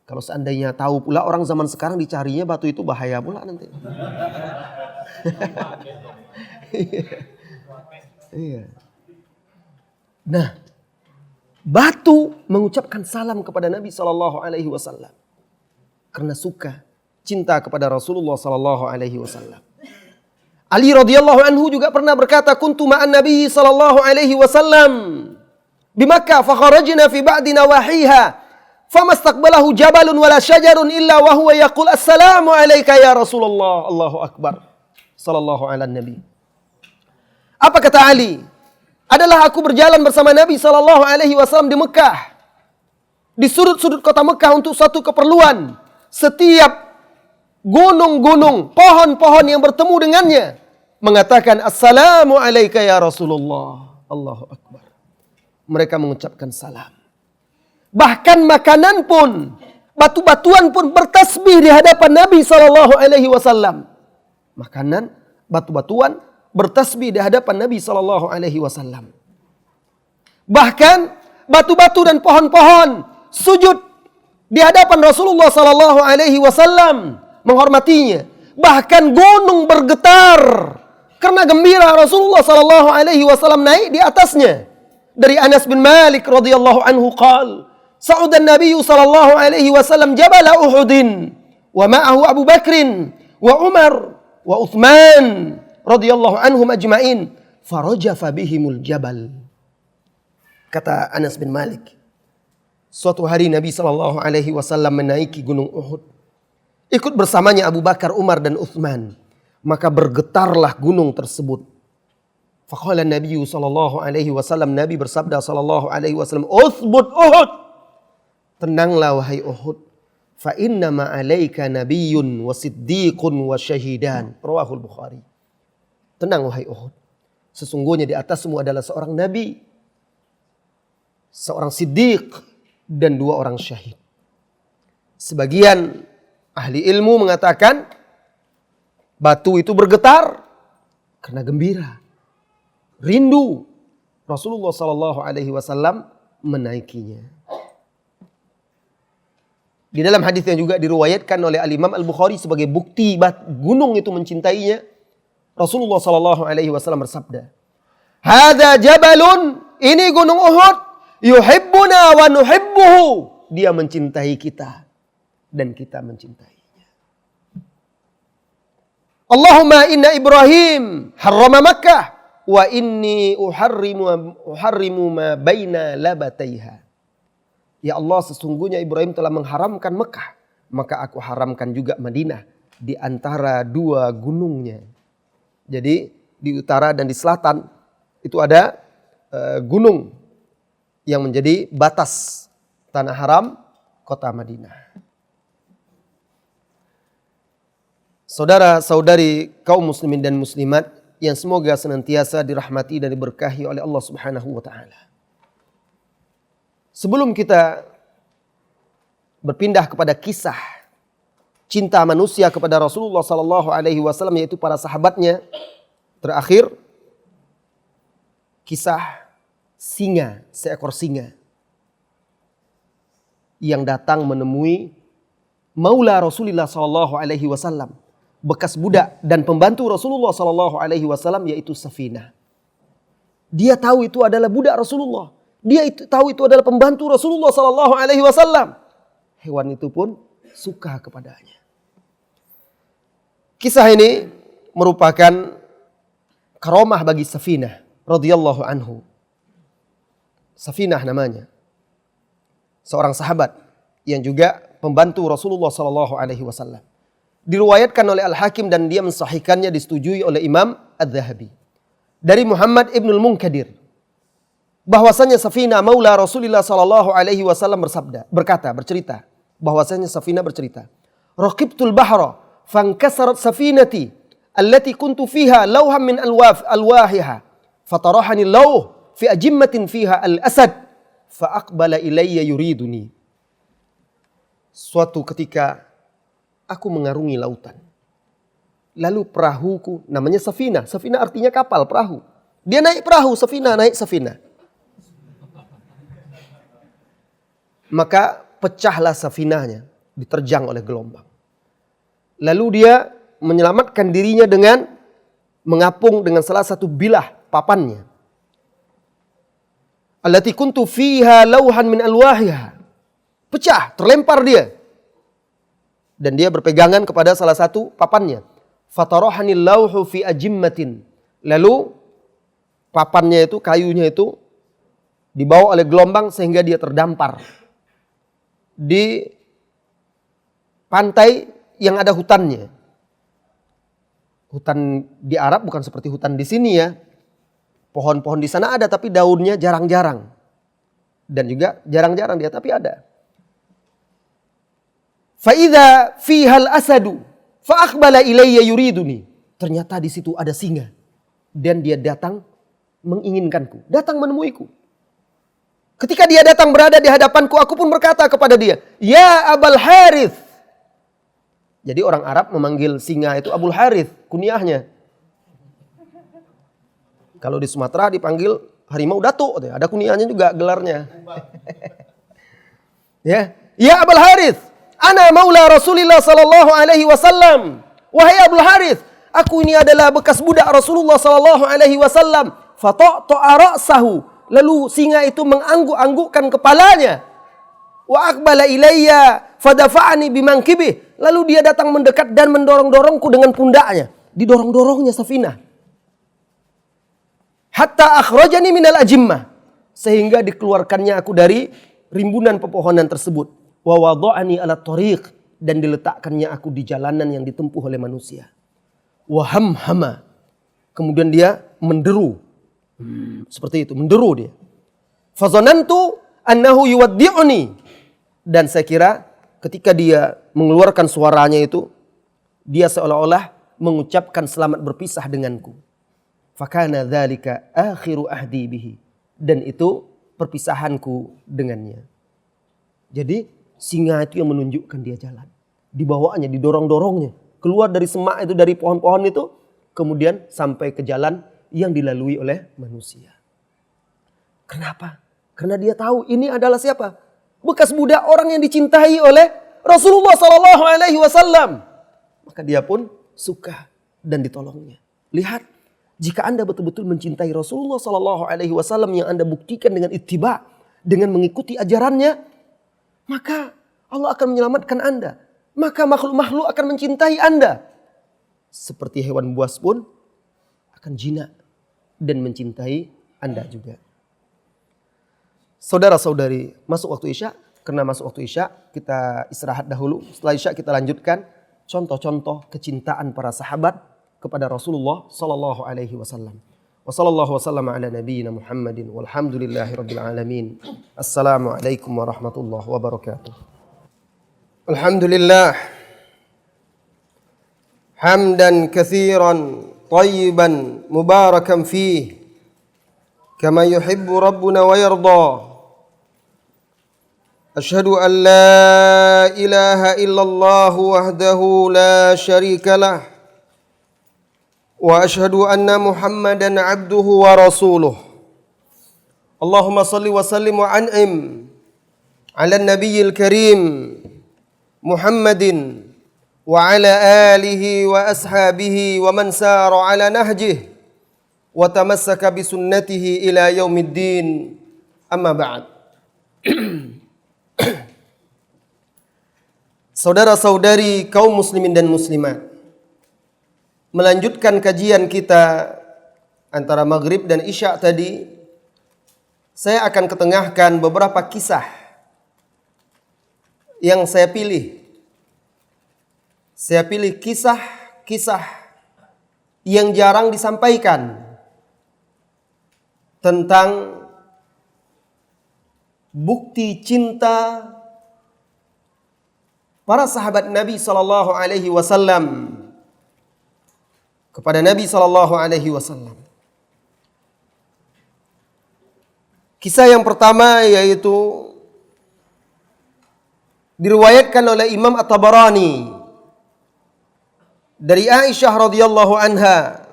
Kalau seandainya tahu pula orang zaman sekarang dicarinya batu itu bahaya pula nanti. Iya. Nah, batu mengucapkan salam kepada Nabi Sallallahu Alaihi Wasallam karena suka, cinta kepada Rasulullah Sallallahu Alaihi Wasallam. Ali radhiyallahu anhu juga pernah berkata, kuntu ma'an Nabi sallallahu alaihi wasallam di Makkah fa kharajna fi ba'di nawahiha famastaqbalahu jabalun wala syajarun illa wa huwa yaqul assalamu alayka ya Rasulullah. Allahu akbar. Sallallahu ala nabi. Apa kata Ali? Adalah aku berjalan bersama Nabi sallallahu alaihi wasallam di Mekah. Di sudut-sudut kota Mekah untuk suatu keperluan. Setiap gunung-gunung, pohon-pohon yang bertemu dengannya mengatakan assalamu alayka ya Rasulullah. Allahu akbar. Mereka mengucapkan salam. Bahkan makanan pun, batu-batuan pun bertasbih di hadapan Nabi sallallahu alaihi wasallam. Makanan, batu-batuan bertasbih di hadapan Nabi sallallahu alaihi wasallam. Bahkan batu-batu dan pohon-pohon sujud di hadapan Rasulullah sallallahu alaihi wasallam menghormatinya. Bahkan gunung bergetar karena gembira Rasulullah sallallahu alaihi wasallam naik di atasnya. Dari Anas bin Malik radhiyallahu anhu qala, sa'udan Nabi sallallahu alaihi wasallam jabal Uhudin wa ma'ahu Abu Bakrin wa Umar wa Uthman radhiyallahu anhum ajma'in farajafa bihimul jabal. Kata Anas bin Malik, suatu hari Nabi sallallahu alaihi wasallam menaiki gunung Uhud. Ikut bersamanya Abu Bakar, Umar dan Uthman. Maka bergetarlah gunung tersebut. Faqala Nabi sallallahu alaihi wasallam, Nabi bersabda sallallahu alaihi wasallam, "Uthbut Uhud." Tenanglah wahai Uhud. Fa inna ma 'alaika nabiyyun wa siddiqun wa syahidan. Rawahul Bukhari. Tenang wahai Uhud. Sesungguhnya di atasmu adalah seorang nabi, seorang siddiq dan 2 orang syahid. Sebagian ahli ilmu mengatakan batu itu bergetar karena gembira, rindu Rasulullah sallallahu alaihi wasallam menaikinya. Di dalam hadis yang juga diriwayatkan oleh Al-Imam Al-Bukhari sebagai bukti gunung itu mencintainya, Rasulullah sallallahu alaihi wasallam bersabda, "Hadza jabalun, ini gunung Uhud, yuhibbuna wa nuhibbuhu." Dia mencintai kita dan kita mencintainya. Allahumma inna Ibrahim harrama Makkah wa inni uharrimu ma baina labataiha. Ya Allah, sesungguhnya Ibrahim telah mengharamkan Mekah, maka aku haramkan juga Madinah di antara 2 gunungnya. Jadi di utara dan di selatan itu ada gunung yang menjadi batas tanah haram kota Madinah. Saudara-saudari kaum muslimin dan muslimat yang semoga senantiasa dirahmati dan diberkahi oleh Allah Subhanahu wa taala. Sebelum kita berpindah kepada kisah cinta manusia kepada Rasulullah sallallahu alaihi wasallam, yaitu para sahabatnya, terakhir kisah singa, seekor singa yang datang menemui Maula Rasulullah sallallahu alaihi wasallam, bekas budak dan pembantu Rasulullah sallallahu alaihi wasallam, yaitu Safinah. Dia tahu itu adalah budak Rasulullah. Dia tahu itu adalah pembantu Rasulullah sallallahu alaihi wasallam. Hewan itu pun suka kepadanya. Kisah ini merupakan karamah bagi Safinah radhiyallahu anhu. Safinah namanya. Seorang sahabat yang juga pembantu Rasulullah sallallahu alaihi wasallam. Diriwayatkan oleh Al-Hakim dan dia mensahihkannya, disetujui oleh Imam Adz-Dzahabi. Dari Muhammad ibnul Munkadir. bahwasanya Safina maula Rasulullah sallallahu alaihi wasallam bercerita bahwasanya Safina bercerita, raqibtul bahra fankasarat safinati allati kuntu fiha lawhan min alwahiha fatarahani lawh fi ajimmatin fiha al-asad fa aqbala ilayya yuriduni. Suatu ketika aku mengarungi lautan. Lalu perahuku, namanya Safina. Safina artinya kapal, perahu. Dia naik perahu, Safina naik Safina. Maka pecahlah Safinahnya, diterjang oleh gelombang. Lalu dia menyelamatkan dirinya dengan mengapung dengan salah satu bilah papannya. Allati kuntu fiha lawhan min alwahiha. Pecah, terlempar dia. Dan dia berpegangan kepada salah satu papannya. Fatarahani lawhu fi ajimmatin. Lalu papannya itu, kayunya itu dibawa oleh gelombang sehingga dia terdampar di pantai yang ada hutannya. Hutan di Arab bukan seperti hutan di sini ya. Pohon-pohon di sana ada tapi daunnya jarang-jarang. Dan juga jarang-jarang dia tapi ada. Fa'idha fihal asadu fa'akbala ilayya yuriduni. Ternyata di situ ada singa. Dan dia datang menginginkanku. Datang menemuiku. Ketika dia datang berada di hadapanku, aku pun berkata kepada dia, Ya Abul Harith. Jadi orang Arab memanggil singa itu Abul Harith, kunyahnya. Kalau di Sumatera dipanggil harimau datuk, ada kunyahnya juga gelarnya. Ya Abul Harith, ana maula Rasulullah sallallahu alaihi wasallam. Wahai Abul Harith, aku ini adalah bekas budak Rasulullah sallallahu alaihi wasallam. Fata'ta'a ra'sahu. Lalu singa itu mengangguk-anggukkan kepalanya. Wa aqbala ilayya fadafa'ani bimankibih. Lalu dia datang mendekat dan mendorong-dorongku dengan pundaknya. Didorong-dorongnya Safinah. Hatta akhrajani minal ajimmah. Sehingga dikeluarkannya aku dari rimbunan pepohonan tersebut. Wa wada'ani ala tariq. Dan diletakkannya aku di jalanan yang ditempuh oleh manusia. Wa hamhama. Kemudian dia menderu. Seperti itu, menderu dia. Fazanantu annahu yuwaddi'uni. Dan saya kira ketika dia mengeluarkan suaranya itu, dia seolah-olah mengucapkan selamat berpisah denganku. Fakana dzalika akhiru ahdi bihi. Dan itu perpisahanku dengannya. Jadi singa itu yang menunjukkan dia jalan. Dibawanya, didorong-dorongnya. Keluar dari semak itu, dari pohon-pohon itu. Kemudian sampai ke jalan yang dilalui oleh manusia. Kenapa? Karena dia tahu ini adalah siapa? Bekas budak orang yang dicintai oleh Rasulullah sallallahu alaihi wasallam. Maka dia pun suka dan ditolongnya. Lihat, jika Anda betul-betul mencintai Rasulullah sallallahu alaihi wasallam yang Anda buktikan dengan ittiba, dengan mengikuti ajarannya, maka Allah akan menyelamatkan Anda. Maka makhluk-makhluk akan mencintai Anda. Seperti hewan buas pun akan jinak dan mencintai Anda juga. Saudara-saudari, masuk waktu Isya. Karena masuk waktu Isya, kita istirahat dahulu. Setelah Isya kita lanjutkan contoh-contoh kecintaan para sahabat kepada Rasulullah sallallahu alaihi wasallam. Wa sallallahu wasallam ala nabiyyina Muhammadin walhamdulillahi rabbil alamin. Assalamualaikum warahmatullahi wabarakatuh. Alhamdulillah. Hamdan katsiran طيبا مباركا فيه كما يحب ربنا ويرضى أشهد أن لا إله إلا الله وحده لا شريك له وأشهد أن محمدا عبده ورسوله اللهم صل وسلم وأنعم على النبي الكريم محمد وعلى آله وأصحابه ومن سار على نهجه وتمسك بسنته إلى يوم الدين أما بعد. Saudara-saudari kaum muslimin dan muslimat, melanjutkan kajian kita antara maghrib dan isya tadi, saya akan ketengahkan beberapa kisah yang saya pilih. Saya pilih kisah-kisah yang jarang disampaikan tentang bukti cinta para sahabat Nabi sallallahu alaihi wasallam kepada Nabi sallallahu alaihi wasallam. Kisah yang pertama yaitu diriwayatkan oleh Imam At-Tabarani dari Aisyah radhiyallahu anha.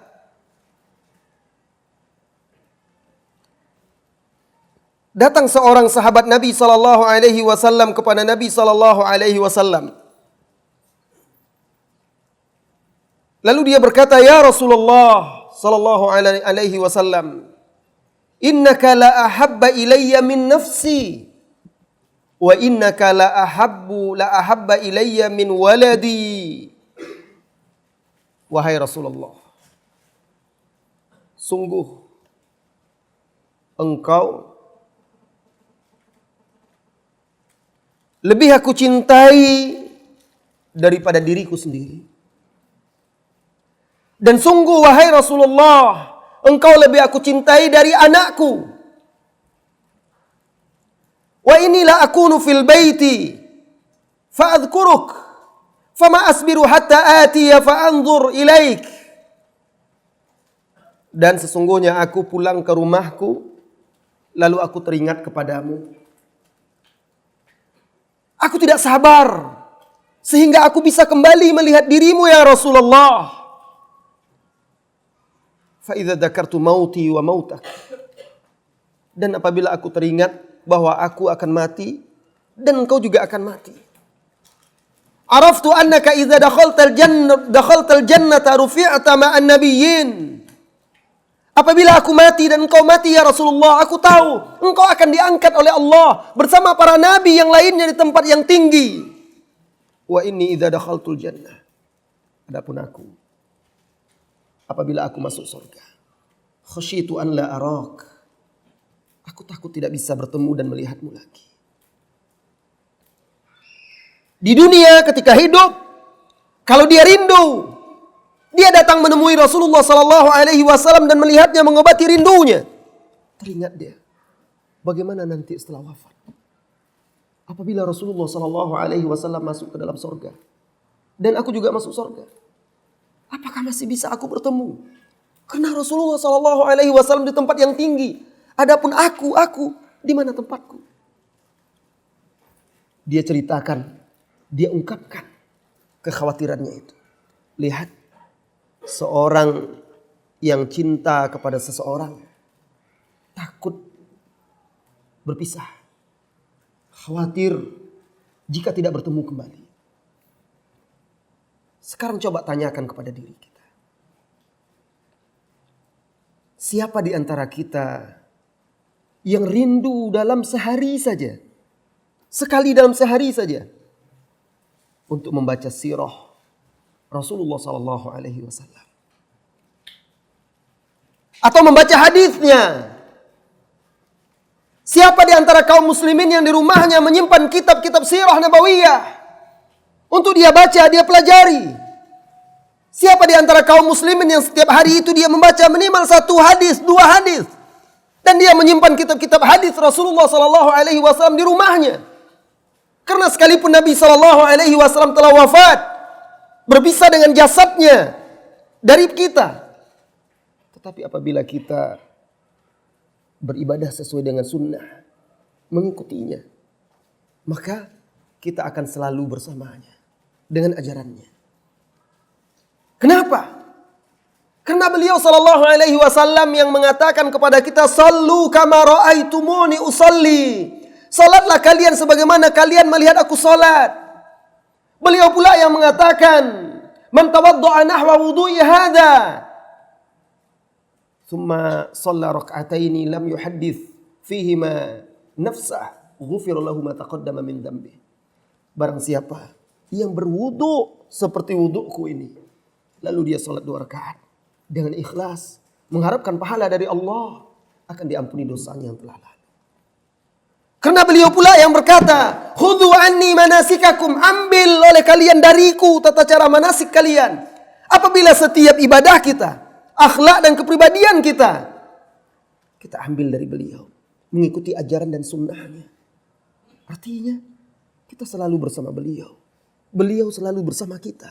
Datang seorang sahabat Nabi sallallahu alaihi wasallam kepada Nabi sallallahu alaihi wasallam. Lalu dia berkata, "Ya Rasulullah sallallahu alaihi wasallam, innaka la ahabba ilayya min nafsi wa innaka la ahabba ilayya min waladi." Wahai Rasulullah, sungguh engkau lebih aku cintai daripada diriku sendiri. Dan sungguh wahai Rasulullah, engkau lebih aku cintai dari anakku. Wa inilah akunu fil baiti fa'adhkuruk fama asbiru hatta atiya fa'anzur ilaik. Dan sesungguhnya aku pulang ke rumahku, lalu aku teringat kepadamu. Aku tidak sabar sehingga aku bisa kembali melihat dirimu ya Rasulullah. Fa idza dzakartu mauti wa mautak. Dan apabila aku teringat bahwa aku akan mati dan engkau juga akan mati. Araftu annaka idza dakhaltal jannata rufi'ta ma'an nabiyyin. Apabila aku mati dan engkau mati ya Rasulullah, aku tahu engkau akan diangkat oleh Allah bersama para nabi yang lainnya di tempat yang tinggi. Wa inni idza dakhaltul jannah. Adapun aku, apabila aku masuk surga, khasyitu an la arak. Aku takut tidak bisa bertemu dan melihatmu lagi. Di dunia ketika hidup, kalau dia rindu, dia datang menemui Rasulullah sallallahu alaihi wasallam dan melihatnya mengobati rindunya. Teringat dia, bagaimana nanti setelah wafat? Apabila Rasulullah sallallahu alaihi wasallam masuk ke dalam surga dan aku juga masuk surga, apakah masih bisa aku bertemu? Karena Rasulullah sallallahu alaihi wasallam di tempat yang tinggi, adapun aku di mana tempatku? Dia ceritakan, dia ungkapkan kekhawatirannya itu. Lihat, seorang yang cinta kepada seseorang takut berpisah, khawatir jika tidak bertemu kembali. Sekarang coba tanyakan kepada diri kita. Siapa di antara kita yang rindu dalam sehari saja, sekali dalam sehari saja, untuk membaca sirah Rasulullah sallallahu alaihi wasallam, atau membaca hadisnya? Siapa di antara kaum muslimin yang di rumahnya menyimpan kitab-kitab sirah nabawiyah untuk dia baca, dia pelajari? Siapa di antara kaum muslimin yang setiap hari itu dia membaca minimal 1 hadis, 2 hadis, dan dia menyimpan kitab-kitab hadis Rasulullah sallallahu alaihi wasallam di rumahnya? Karena sekalipun Nabi sallallahu alaihi wasallam telah wafat, berpisah dengan jasadnya dari kita, tetapi apabila kita beribadah sesuai dengan sunnah, mengikutinya, maka kita akan selalu bersamanya dengan ajarannya. Kenapa? Karena beliau sallallahu alaihi wasallam yang mengatakan kepada kita, "Sallu kama ra'aitumuni usalli." Salatlah kalian sebagaimana kalian melihat aku salat. Beliau pula yang mengatakan, "Man tawadda'a nahwa wudu'i hadza, thumma shalla rak'ataini lam yuhaddits fihima nafsah, ghufira lahu ma taqaddama min dhanbi." Barang siapa yang berwudu seperti wuduku ini, lalu dia salat 2 rakaat dengan ikhlas, mengharapkan pahala dari Allah, akan diampuni dosanya yang telah lalu. Karena beliau pula yang berkata, "Khudhu anni manasikakum." Ambil oleh kalian dariku tata cara manasik kalian. Apabila setiap ibadah kita, akhlak dan kepribadian kita ambil dari beliau, mengikuti ajaran dan sunnahnya, Artinya kita selalu bersama beliau. Beliau selalu bersama kita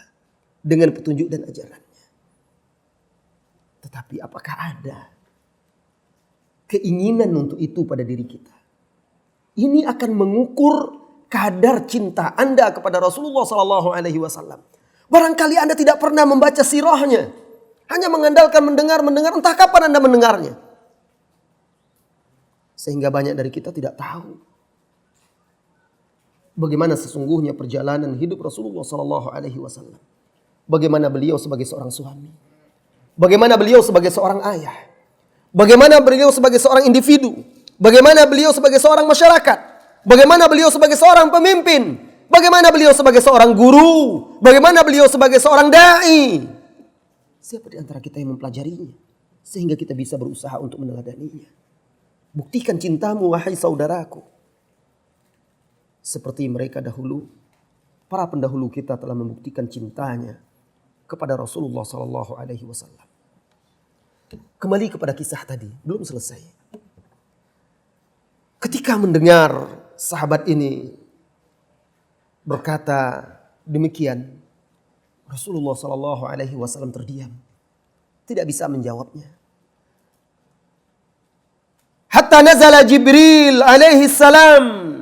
dengan petunjuk dan ajarannya. Tetapi apakah ada keinginan untuk itu pada diri kita? Ini akan mengukur kadar cinta Anda kepada Rasulullah Sallallahu Alaihi Wasallam. Barangkali Anda tidak pernah membaca sirahnya, hanya mengandalkan mendengar, entah kapan Anda mendengarnya. Sehingga banyak dari kita tidak tahu bagaimana sesungguhnya perjalanan hidup Rasulullah Sallallahu Alaihi Wasallam. Bagaimana beliau sebagai seorang suami, bagaimana beliau sebagai seorang ayah, bagaimana beliau sebagai seorang individu, bagaimana beliau sebagai seorang masyarakat, bagaimana beliau sebagai seorang pemimpin, bagaimana beliau sebagai seorang guru, bagaimana beliau sebagai seorang dai. Siapa di antara kita yang mempelajarinya sehingga kita bisa berusaha untuk meneladaninya? Buktikan cintamu wahai saudaraku. Seperti mereka dahulu, para pendahulu kita telah membuktikan cintanya kepada Rasulullah Sallallahu Alaihi Wasallam. Kembali kepada kisah tadi, belum selesai. Ketika mendengar sahabat ini berkata demikian, Rasulullah Sallallahu Alaihi Wasallam terdiam, tidak bisa menjawabnya. Hatta nazala Jibril alaihi salam,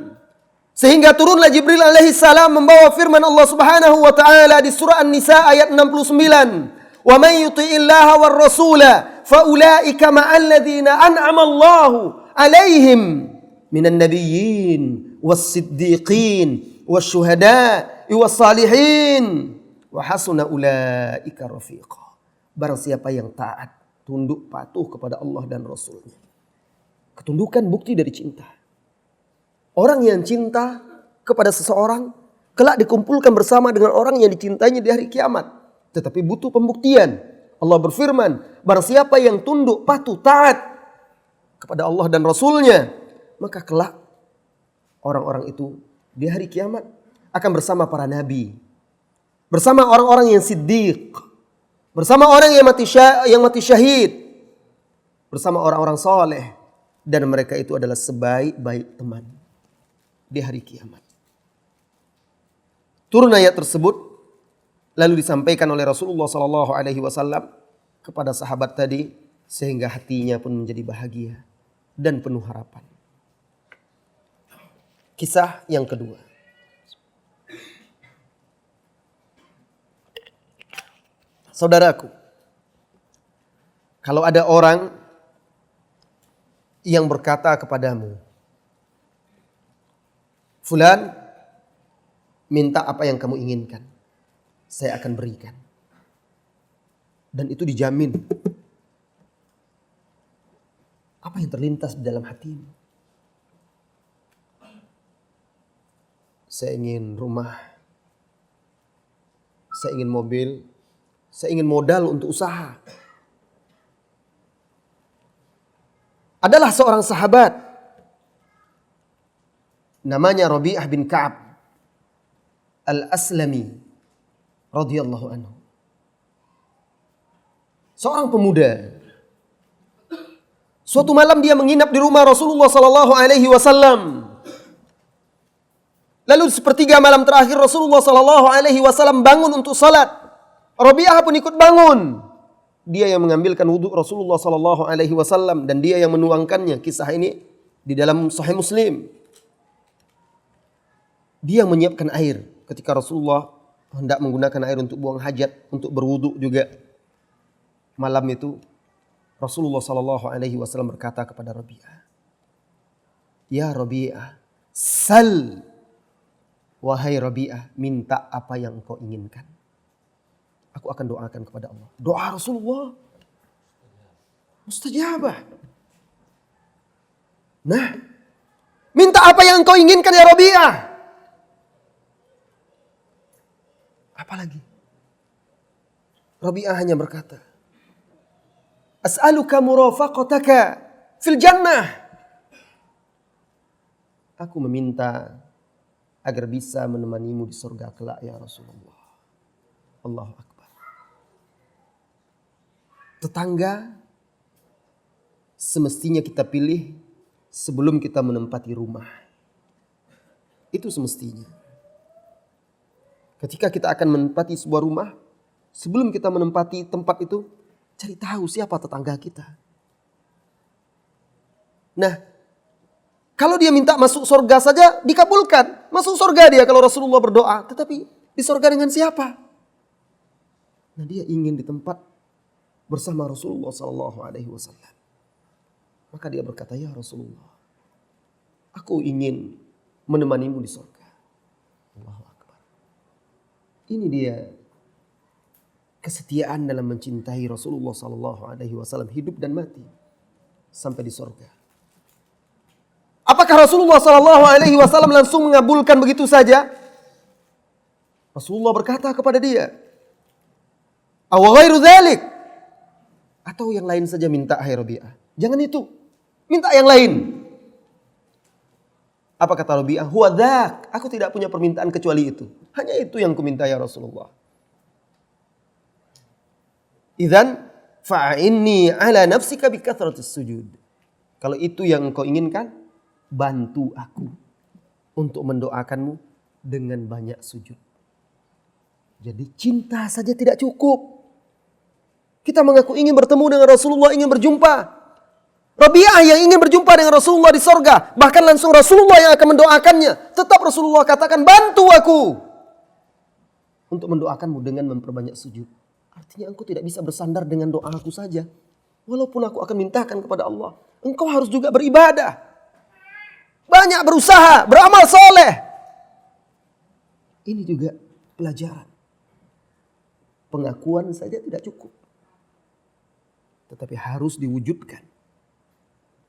sehingga turunlah Jibril alaihi salam membawa firman Allah Subhanahu wa taala di surah An-Nisa ayat 69. Wa may yuti'illaha war rasula fa ulaika ma'al ladzina an'ama Allahu alaihim minan nabiyyin was siddiqin was syuhada'i was salihin wa hasuna ulaika rafiqa. Barang siapa yang taat, tunduk patuh kepada Allah dan Rasulnya. Ketundukan bukti dari cinta. Orang yang cinta kepada seseorang kelak dikumpulkan bersama dengan orang yang dicintainya di hari kiamat. Tetapi butuh pembuktian. Allah berfirman, barang siapa yang tunduk, patuh, taat kepada Allah dan Rasulnya, maka kelak orang-orang itu di hari kiamat akan bersama para nabi, bersama orang-orang yang siddiq, bersama orang yang mati syahid, bersama orang-orang soleh, dan mereka itu adalah sebaik-baik teman di hari kiamat. Turun ayat tersebut lalu disampaikan oleh Rasulullah Sallallahu Alaihi Wasallam kepada sahabat tadi, sehingga hatinya pun menjadi bahagia dan penuh harapan. Kisah yang kedua. Saudaraku, kalau ada orang yang berkata kepadamu, Fulan, minta apa yang kamu inginkan, saya akan berikan. Dan itu dijamin. Apa yang terlintas di dalam hatimu? Saya ingin rumah, saya ingin mobil, saya ingin modal untuk usaha. Adalah seorang sahabat, namanya Rabi'ah bin Ka'ab Al-Aslami radhiyallahu anhu. Seorang pemuda. Suatu malam dia menginap di rumah Rasulullah Sallallahu Alaihi Wasallam. Lalu sepertiga malam terakhir Rasulullah Sallallahu Alaihi Wasallam bangun untuk salat. Rabi'ah pun ikut bangun. Dia yang mengambilkan wudhu Rasulullah Sallallahu Alaihi Wasallam dan dia yang menuangkannya. Kisah ini di dalam Sahih Muslim. Dia menyiapkan air ketika Rasulullah hendak menggunakan air untuk buang hajat, untuk berwudhu juga. Malam itu Rasulullah Sallallahu Alaihi Wasallam berkata kepada Rabi'ah, Ya Rabi'ah, sal, wahai Rabi'ah, minta apa yang engkau inginkan. Aku akan doakan kepada Allah. Doa Rasulullah mustajabah. Nah, minta apa yang engkau inginkan ya Rabi'ah. Apalagi? Rabi'ah hanya berkata, As'aluka murafaqataka fil jannah. Aku meminta agar bisa menemanimu di surga kelak ya Rasulullah. Allahu Akbar. Tetangga semestinya kita pilih sebelum kita menempati rumah. Itu semestinya. Ketika kita akan menempati sebuah rumah, sebelum kita menempati tempat itu, cari tahu siapa tetangga kita. Nah, kalau dia minta masuk surga saja dikabulkan. Masuk surga dia kalau Rasulullah berdoa. Tetapi di surga dengan siapa? Nah, dia ingin di tempat bersama Rasulullah SAW. Maka dia berkata, ya Rasulullah, aku ingin menemanimu di surga. Allahu Akbar. Ini dia kesetiaan dalam mencintai Rasulullah SAW hidup dan mati sampai di surga. Apakah Rasulullah SAW langsung mengabulkan begitu saja? Rasulullah berkata kepada dia, aw ghairu dzalik, atau yang lain saja minta, hai Rabi'ah. Jangan itu, minta yang lain. Apa kata Rabi'ah? Huwa dzak, aku tidak punya permintaan kecuali itu. Hanya itu yang kuminta ya Rasulullah. Idzan fa'inni ala nafsika bi kathratis sujud. Kalau itu yang engkau inginkan, bantu aku untuk mendoakanmu dengan banyak sujud. Jadi cinta saja tidak cukup. Kita mengaku ingin bertemu dengan Rasulullah, ingin berjumpa. Rabi'ah yang ingin berjumpa dengan Rasulullah di sorga, bahkan langsung Rasulullah yang akan mendoakannya. Tetap Rasulullah katakan, bantu aku untuk mendoakanmu dengan memperbanyak sujud. Artinya engkau tidak bisa bersandar dengan doa aku saja. Walaupun aku akan mintakan kepada Allah, engkau harus juga beribadah. Banyak berusaha, beramal soleh. Ini juga pelajaran. Pengakuan saja tidak cukup, tetapi harus diwujudkan.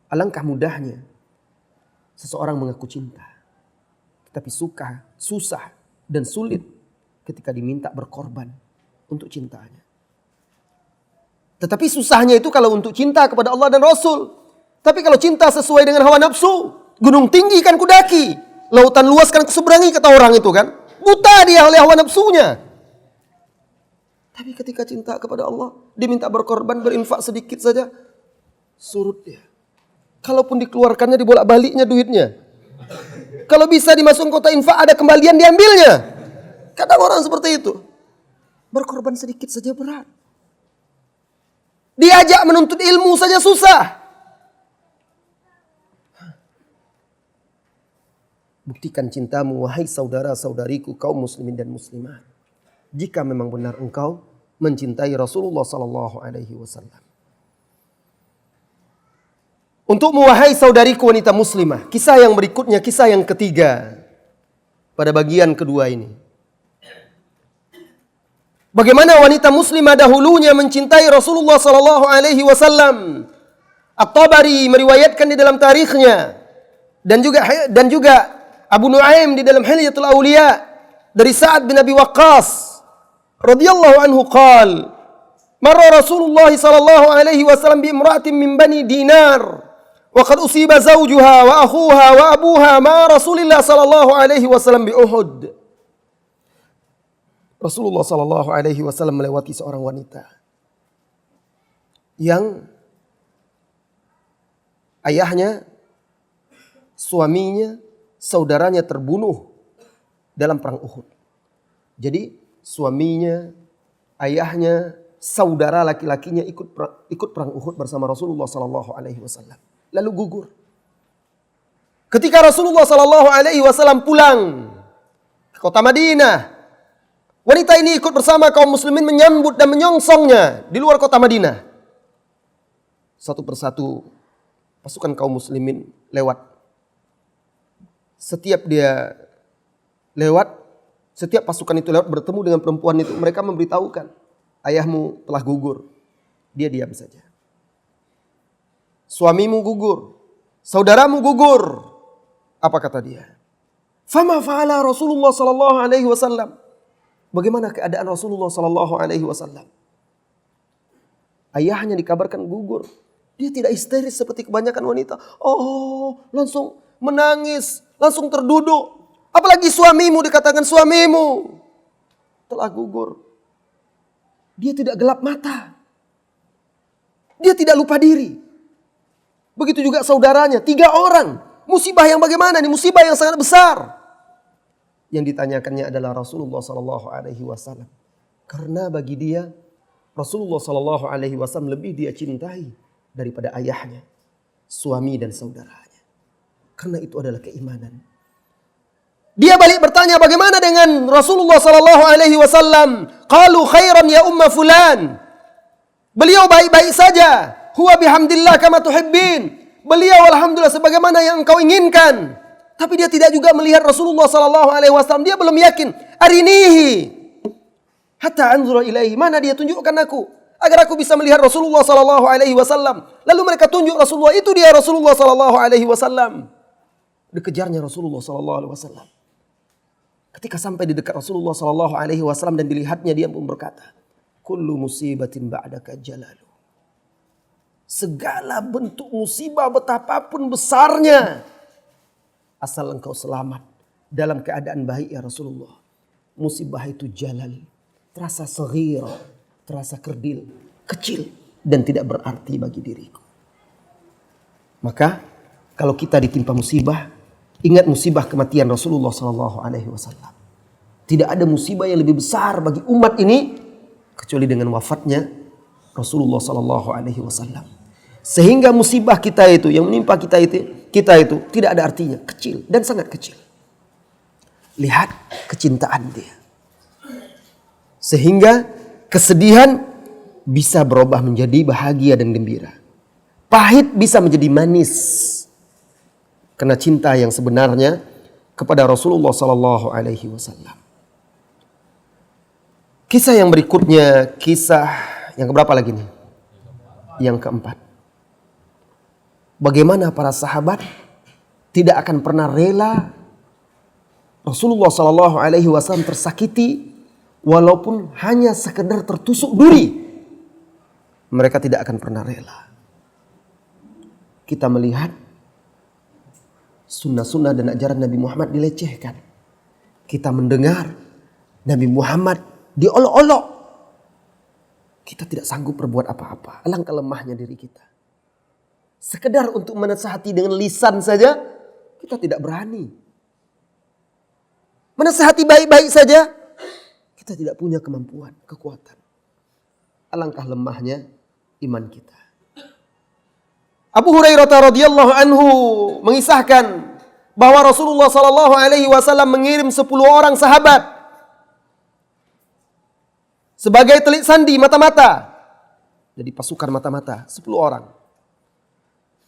Alangkah mudahnya seseorang mengaku cinta, tetapi susah dan sulit ketika diminta berkorban untuk cintanya. Tetapi susahnya itu kalau untuk cinta kepada Allah dan Rasul. Tapi kalau cinta sesuai dengan hawa nafsu, gunung tinggi kan kudaki, lautan luas kan kuseberangi, kata orang itu kan. Buta dia oleh hawa nafsunya. Tapi ketika cinta kepada Allah, diminta berkorban, berinfak sedikit saja, surut dia. Kalaupun dikeluarkannya, dibolak-baliknya duitnya. Kalau bisa dimasukkan kota infak, ada kembalian, diambilnya. Kadang orang seperti itu. Berkorban sedikit saja berat. Diajak menuntut ilmu saja susah. Buktikan cintamu, wahai saudara-saudariku, kaum muslimin dan muslimat. Jika memang benar engkau mencintai Rasulullah SAW. Untuk wahai saudariku wanita muslimah, kisah yang berikutnya, kisah yang ketiga pada bagian kedua ini. Bagaimana wanita muslimah dahulunya mencintai Rasulullah SAW. At-Tabari meriwayatkan di dalam tarikhnya, dan juga Abu Nuaim di dalam Hilyatul Auliya dari Sa'ad bin Abi Waqqas radhiyallahu anhu qal, marra Rasulullah sallallahu alaihi wasallam bi imra'atin min bani Dinar wa qad usiba zawjuha wa akhuha wa abuha ma Rasulillah sallallahu alaihi wasallam bi Uhud. Rasulullah sallallahu alaihi wasallam melewati seorang wanita yang ayahnya, suaminya, saudaranya terbunuh dalam perang Uhud. Jadi suaminya, ayahnya, saudara laki-lakinya ikut perang Uhud bersama Rasulullah SAW. Lalu gugur. Ketika Rasulullah SAW pulang ke kota Madinah, wanita ini ikut bersama kaum muslimin menyambut dan menyongsongnya di luar kota Madinah. Satu persatu pasukan kaum muslimin lewat. Setiap dia lewat, setiap pasukan itu lewat bertemu dengan perempuan itu, mereka memberitahukan, ayahmu telah gugur. Dia diam saja. Suamimu gugur, saudaramu gugur. Apa kata dia? Fama fa'ala Rasulullah sallallahu alaihi wasallam. Bagaimana keadaan Rasulullah sallallahu alaihi wasallam? Ayahnya dikabarkan gugur. Dia tidak histeris seperti kebanyakan wanita. Oh, langsung menangis, langsung terduduk. Apalagi suamimu, dikatakan suamimu telah gugur. Dia tidak gelap mata. Dia tidak lupa diri. Begitu juga saudaranya, 3 orang. Musibah yang bagaimana nih? Musibah yang sangat besar. Yang ditanyakannya adalah Rasulullah sallallahu alaihi wasallam. Karena bagi dia Rasulullah sallallahu alaihi wasallam lebih dia cintai daripada ayahnya, suami dan saudaranya. Karena itu adalah keimanan. Dia balik bertanya, bagaimana dengan Rasulullah sallallahu alaihi wasallam? Qalu khairan ya umma fulan. Beliau baik-baik saja. Huwa bihamdillah kama tuhibbin. Beliau alhamdulillah sebagaimana yang engkau inginkan. Tapi dia tidak juga melihat Rasulullah sallallahu alaihi wasallam. Dia belum yakin. Arinihi hatta anzura ilaihi. Mana dia, tunjukkan aku agar aku bisa melihat Rasulullah sallallahu alaihi wasallam. Lalu mereka tunjuk Rasulullah, itu dia Rasulullah sallallahu alaihi wasallam. Dikejarnya Rasulullah sallallahu alaihi wasallam. Ketika sampai di dekat Rasulullah sallallahu alaihi wasallam dan dilihatnya, dia pun berkata, kullu musibatin ba'daka jalalu. Segala bentuk musibah betapapun besarnya, asal engkau selamat dalam keadaan baik ya Rasulullah. Musibah itu jalal, terasa saghir, terasa kerdil, kecil dan tidak berarti bagi diriku. Maka kalau kita ditimpa musibah, ingat musibah kematian Rasulullah sallallahu alaihi wasallam. Tidak ada musibah yang lebih besar bagi umat ini kecuali dengan wafatnya Rasulullah sallallahu alaihi wasallam. Sehingga musibah kita itu yang menimpa kita itu tidak ada artinya, kecil dan sangat kecil. Lihat kecintaan dia. Sehingga kesedihan bisa berubah menjadi bahagia dan gembira. Pahit bisa menjadi manis. Karena cinta yang sebenarnya kepada Rasulullah sallallahu alaihi wasallam. Kisah yang berikutnya, kisah yang keberapa lagi nih? Yang keempat. Bagaimana para sahabat tidak akan pernah rela Rasulullah sallallahu alaihi wasallam tersakiti walaupun hanya sekedar tertusuk duri. Mereka tidak akan pernah rela. Kita melihat sunnah-sunnah dan ajaran Nabi Muhammad dilecehkan. Kita mendengar Nabi Muhammad diolok-olok. Kita tidak sanggup berbuat apa-apa. Alangkah lemahnya diri kita. Sekedar untuk menasihati dengan lisan saja, kita tidak berani. Menasihati baik-baik saja, kita tidak punya kemampuan, kekuatan. Alangkah lemahnya iman kita. Abu Hurairah radhiyallahu anhu mengisahkan bahwa Rasulullah sallallahu alaihi wasallam mengirim 10 orang sahabat sebagai telik sandi mata-mata. Jadi pasukan mata-mata 10 orang.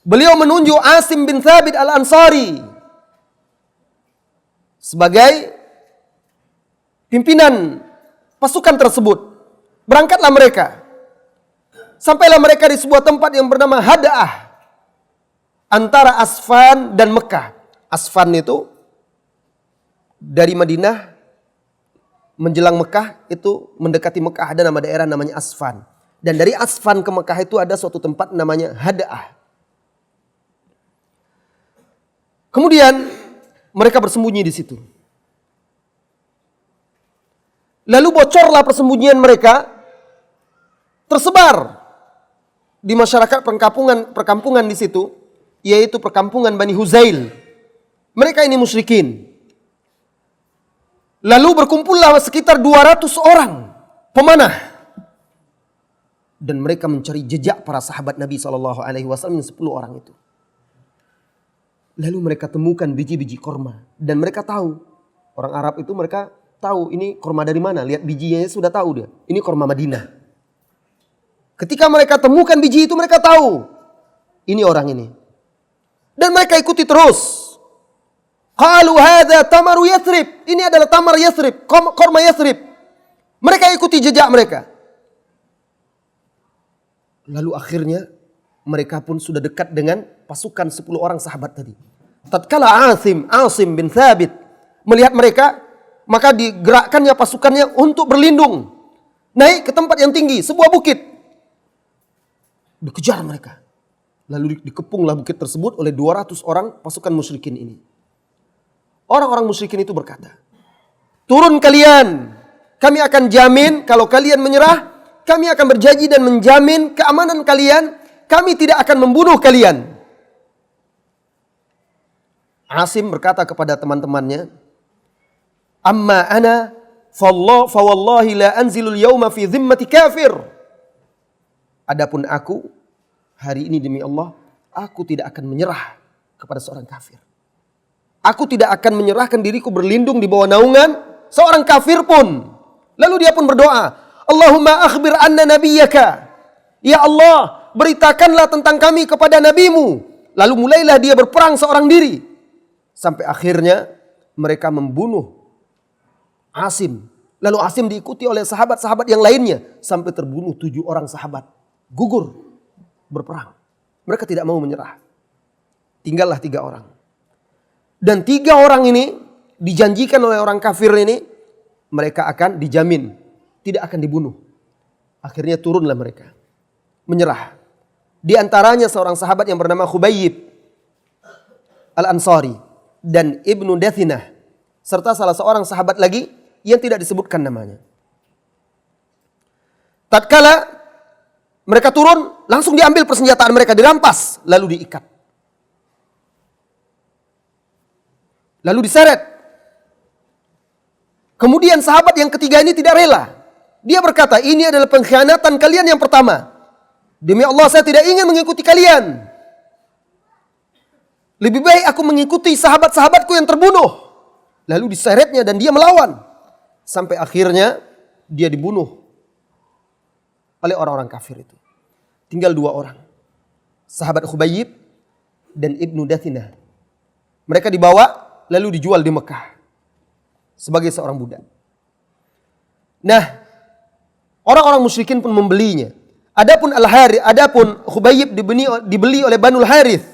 Beliau menunjuk Asim bin Thabit al-Ansari sebagai pimpinan pasukan tersebut. Berangkatlah mereka. Sampailah mereka di sebuah tempat yang bernama Hada'ah, antara Asfan dan Mekah. Asfan itu dari Madinah menjelang Mekah, itu mendekati Mekah ada nama daerah namanya Asfan. Dan dari Asfan ke Mekah itu ada suatu tempat namanya Hada'ah. Kemudian mereka bersembunyi di situ. Lalu bocorlah persembunyian mereka, tersebar di masyarakat perkampungan di situ, yaitu perkampungan Bani Huzail. Mereka ini musyrikin. Lalu berkumpullah sekitar 200 orang pemanah. Dan mereka mencari jejak para sahabat Nabi SAW yang 10 orang itu. Lalu mereka temukan biji-biji korma. Dan mereka tahu. Orang Arab itu mereka tahu ini korma dari mana. Lihat bijinya sudah tahu dia. Ini korma Madinah. Ketika mereka temukan biji itu mereka tahu. Ini orang ini. Dan mereka ikuti terus. Qalu hadza tamaru Yathrib. Ini adalah tamar Yathrib. Korma Yathrib. Mereka ikuti jejak mereka. Lalu akhirnya mereka pun sudah dekat dengan pasukan 10 orang sahabat tadi. Tatkala Asim bin Thabit melihat mereka, maka digerakkannya pasukannya untuk berlindung. Naik ke tempat yang tinggi, sebuah bukit. Dikejar mereka. Lalu dikepunglah bukit tersebut oleh 200 orang pasukan musyrikin ini. Orang-orang musyrikin itu berkata, turun kalian, kami akan jamin kalau kalian menyerah, kami akan berjanji dan menjamin keamanan kalian. Kami tidak akan membunuh kalian. Asim berkata kepada teman-temannya, Amma ana fawallahi la anzilul yawma fi dhimmati kafir. Adapun aku, hari ini demi Allah, aku tidak akan menyerah kepada seorang kafir. Aku tidak akan menyerahkan diriku berlindung di bawah naungan seorang kafir pun. Lalu dia pun berdoa, Allahumma akhbir anna nabiyyaka. Ya Allah, beritakanlah tentang kami kepada nabimu. Lalu mulailah dia berperang seorang diri. Sampai akhirnya mereka membunuh Asim. Lalu Asim diikuti oleh sahabat-sahabat yang lainnya. Sampai terbunuh 7 orang sahabat. Gugur berperang. Mereka tidak mau menyerah. Tinggallah 3 orang. Dan 3 orang ini dijanjikan oleh orang kafir ini, mereka akan dijamin tidak akan dibunuh. Akhirnya turunlah mereka, menyerah. Di antaranya seorang sahabat yang bernama Khubayyib Al-Ansari dan Ibnu Dathinah, serta salah seorang sahabat lagi yang tidak disebutkan namanya. Tatkala mereka turun, langsung diambil persenjataan mereka, dirampas, lalu diikat. Lalu diseret. Kemudian sahabat yang ketiga ini tidak rela. Dia berkata, ini adalah pengkhianatan kalian yang pertama. Demi Allah, saya tidak ingin mengikuti kalian. Lebih baik aku mengikuti sahabat-sahabatku yang terbunuh. Lalu diseretnya dan dia melawan. Sampai akhirnya dia dibunuh oleh orang-orang kafir itu. Tinggal 2 orang. Sahabat Khubayyib dan Ibnu Dathinah. Mereka dibawa lalu dijual di Mekah sebagai seorang budak. Nah, orang-orang musyrikin pun membelinya. Adapun Khubayyib dibeli oleh Banul Harith.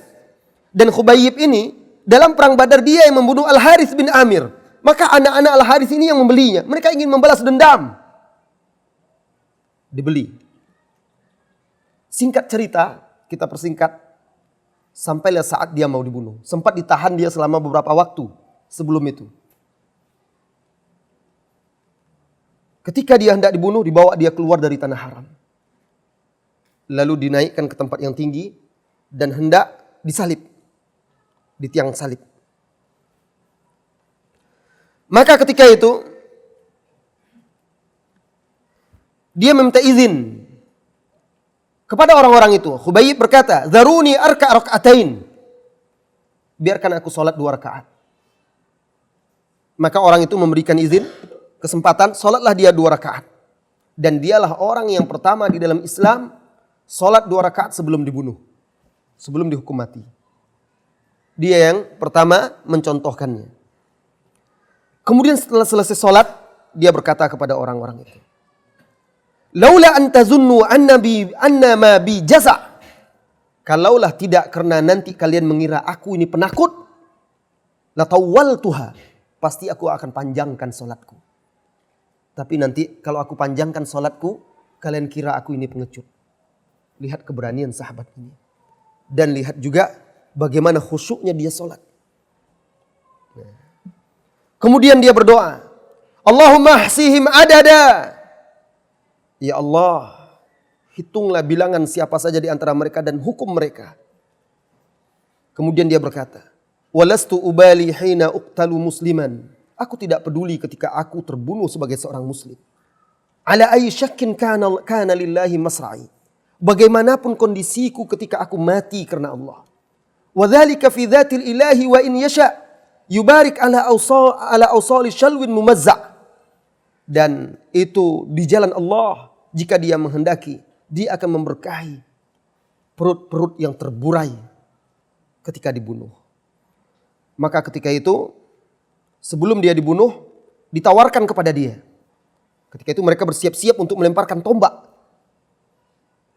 Dan Khubayyib ini dalam perang Badar dia yang membunuh Al-Harith bin Amir. Maka anak-anak Al-Harith ini yang membelinya. Mereka ingin membalas dendam. Dibeli. Singkat cerita, kita persingkat. Sampailah saat dia mau dibunuh. Sempat ditahan dia selama beberapa waktu sebelum itu. Ketika dia hendak dibunuh, dibawa dia keluar dari tanah haram. Lalu dinaikkan ke tempat yang tinggi dan hendak disalib. Di tiang salib. Maka ketika itu dia meminta izin kepada orang-orang itu. Khubayyib berkata, "Zaruni arka rak'atain." Biarkan aku salat 2 rakaat. Maka orang itu memberikan izin, kesempatan, salatlah dia 2 rakaat. Dan dialah orang yang pertama di dalam Islam salat 2 rakaat sebelum dibunuh, sebelum dihukum mati. Dia yang pertama mencontohkannya. Kemudian setelah selesai salat, dia berkata kepada orang-orang itu, "Laula an tazunnu anna ma bi jaza." Kalaulah tidak karena nanti kalian mengira aku ini penakut, la tawwaltuha, pasti aku akan panjangkan salatku. Tapi nanti kalau aku panjangkan salatku, kalian kira aku ini pengecut. Lihat keberanian sahabat ini. Dan lihat juga bagaimana khusyuknya dia salat. Kemudian dia berdoa, Allahumma ahsihim adada. Ya Allah, hitunglah bilangan siapa saja di antara mereka dan hukum mereka. Kemudian dia berkata, walastu ubali hina uqtalu musliman. Aku tidak peduli ketika aku terbunuh sebagai seorang muslim. Ala ayyi syakkin kana lillahi masra'i. Bagaimanapun kondisiku ketika aku mati karena Allah. Wa dzalika fi dzatil ilahi wa in yasha yubarik ala awsali shalwin mumazza'. Dan itu di jalan Allah, jika dia menghendaki, dia akan memberkahi perut-perut yang terburai ketika dibunuh. Maka ketika itu, sebelum dia dibunuh, ditawarkan kepada dia. Ketika itu mereka bersiap-siap untuk melemparkan tombak.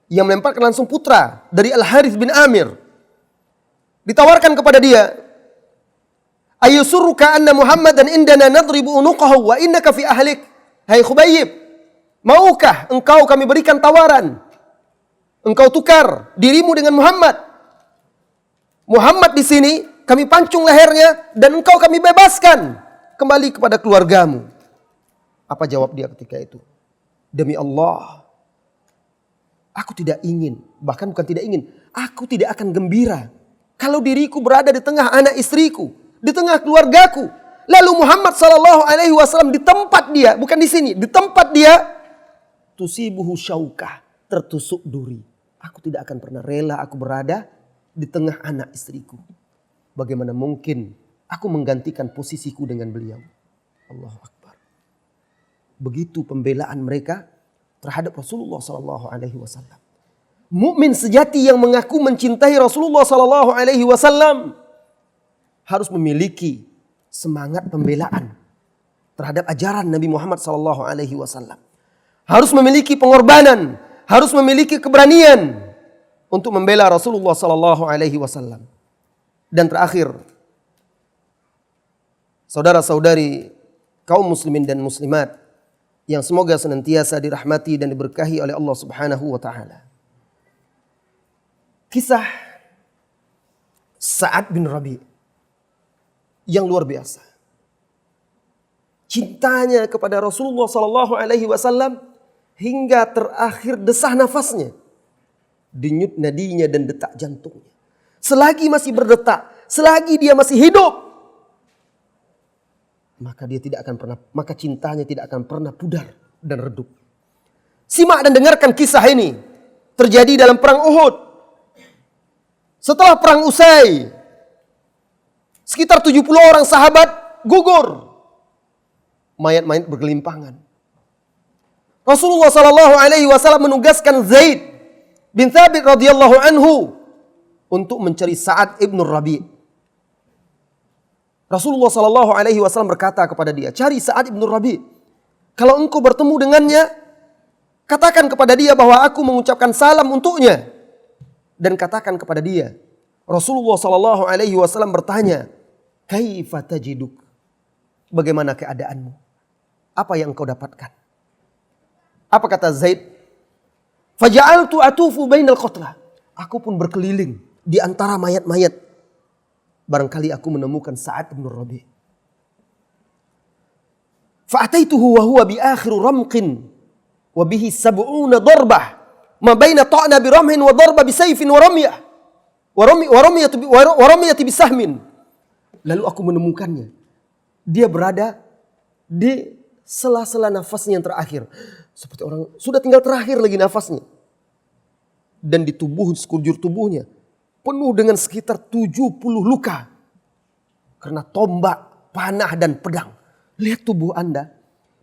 Yang melemparkan langsung putra dari Al-Harith bin Amir. Ditawarkan kepada dia, ayusurruka anna Muhammadan indana nadribu unuqahu wa innaka fi ahlik. Hai Khubayyib, maukah engkau kami berikan tawaran? Engkau tukar dirimu dengan Muhammad. Muhammad di sini kami pancung lehernya dan engkau kami bebaskan kembali kepada keluargamu. Apa jawab dia ketika itu? Demi Allah, aku tidak ingin, bahkan bukan tidak ingin, aku tidak akan gembira kalau diriku berada di tengah anak istriku, di tengah keluargaku, Lalu Muhammad sallallahu alaihi wasallam di tempat dia, bukan di sini, di tempat dia, tusibuhu syaukah, tertusuk duri. Aku tidak akan pernah rela aku berada di tengah anak istriku. Bagaimana mungkin aku menggantikan posisiku dengan beliau? Allahu Akbar. Begitu pembelaan mereka terhadap Rasulullah sallallahu alaihi wasallam. Mukmin sejati yang mengaku mencintai Rasulullah sallallahu alaihi wasallam harus memiliki semangat pembelaan terhadap ajaran Nabi Muhammad sallallahu alaihi wasallam. Harus memiliki pengorbanan, harus memiliki keberanian untuk membela Rasulullah sallallahu alaihi wasallam. Dan terakhir, saudara-saudari kaum muslimin dan muslimat yang semoga senantiasa dirahmati dan diberkahi oleh Allah Subhanahu wa taala. Kisah Sa'ad bin Rabi' yang luar biasa. Cintanya kepada Rasulullah sallallahu alaihi wasallam hingga terakhir desah nafasnya, denyut nadinya dan detak jantungnya. Selagi masih berdetak, selagi dia masih hidup, maka cintanya tidak akan pernah pudar dan redup. Simak dan dengarkan kisah ini. Terjadi dalam perang Uhud. Setelah perang usai, sekitar 70 orang sahabat gugur. Mayat-mayat bergelimpangan. Rasulullah sallallahu alaihi wasallam menugaskan Zaid bin Thabit radhiyallahu anhu untuk mencari Sa'ad ibn Rabi'. Rasulullah sallallahu alaihi wasallam berkata kepada dia, "Cari Sa'ad ibn Rabi'. Kalau engkau bertemu dengannya, katakan kepada dia bahwa aku mengucapkan salam untuknya." Dan katakan kepada dia, Rasulullah sallallahu alaihi wasallam bertanya, "Kaifa tajiduk?" Bagaimana keadaanmu? Apa yang engkau dapatkan? Apa kata Zaid? "Faja'altu atufu bainal qatla." Aku pun berkeliling di antara mayat-mayat. Barangkali aku menemukan Sa'ad bin Rabi'. Fa'ataituhu wa huwa bi akhiru ramqin wa bihi sab'una darbah ma baina ta'na bi ramhin wa darba bi sayfin wa ramyah wa ramyati bi sahmin. Lalu aku menemukannya. Dia berada di sela-sela nafasnya yang terakhir. Seperti orang sudah tinggal terakhir lagi nafasnya. Dan di sekujur tubuhnya penuh dengan sekitar 70 luka. Karena tombak, panah dan pedang. Lihat tubuh Anda.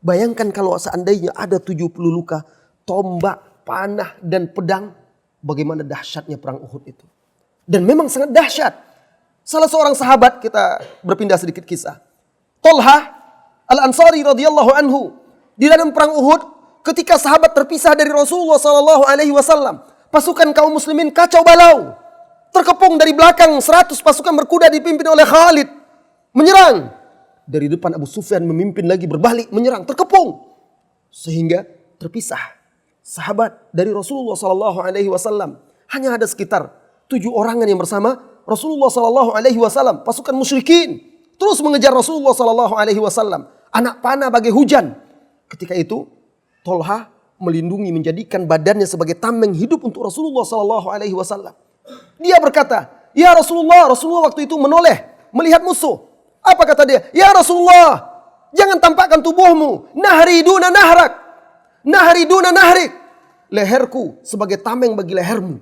Bayangkan kalau seandainya ada 70 luka, tombak, panah dan pedang. Bagaimana dahsyatnya perang Uhud itu. Dan memang sangat dahsyat. Salah seorang sahabat, kita berpindah sedikit kisah. Tolha Al-Ansari radhiyallahu anhu. Di dalam perang Uhud, ketika sahabat terpisah dari Rasulullah sallallahu alaihi wasallam, pasukan kaum muslimin kacau balau. Terkepung dari belakang 100 pasukan berkuda dipimpin oleh Khalid. Menyerang. Dari depan Abu Sufyan memimpin lagi berbalik menyerang. Terkepung. Sehingga terpisah. Sahabat dari Rasulullah sallallahu alaihi wasallam. Hanya ada sekitar 7 orangan yang bersama Rasulullah sallallahu alaihi wasallam. Pasukan musyrikin. Terus mengejar Rasulullah sallallahu alaihi wasallam. Anak panah bagai hujan. Ketika itu Tolha melindungi, menjadikan badannya sebagai tameng hidup untuk Rasulullah sallallahu alaihi wasallam. Dia berkata, "Ya Rasulullah." Rasulullah waktu itu menoleh melihat musuh. Apa kata dia? "Ya Rasulullah, jangan tampakkan tubuhmu. Nahri duna nahrak. Nahri duna nahrik." Leherku sebagai tameng bagi lehermu.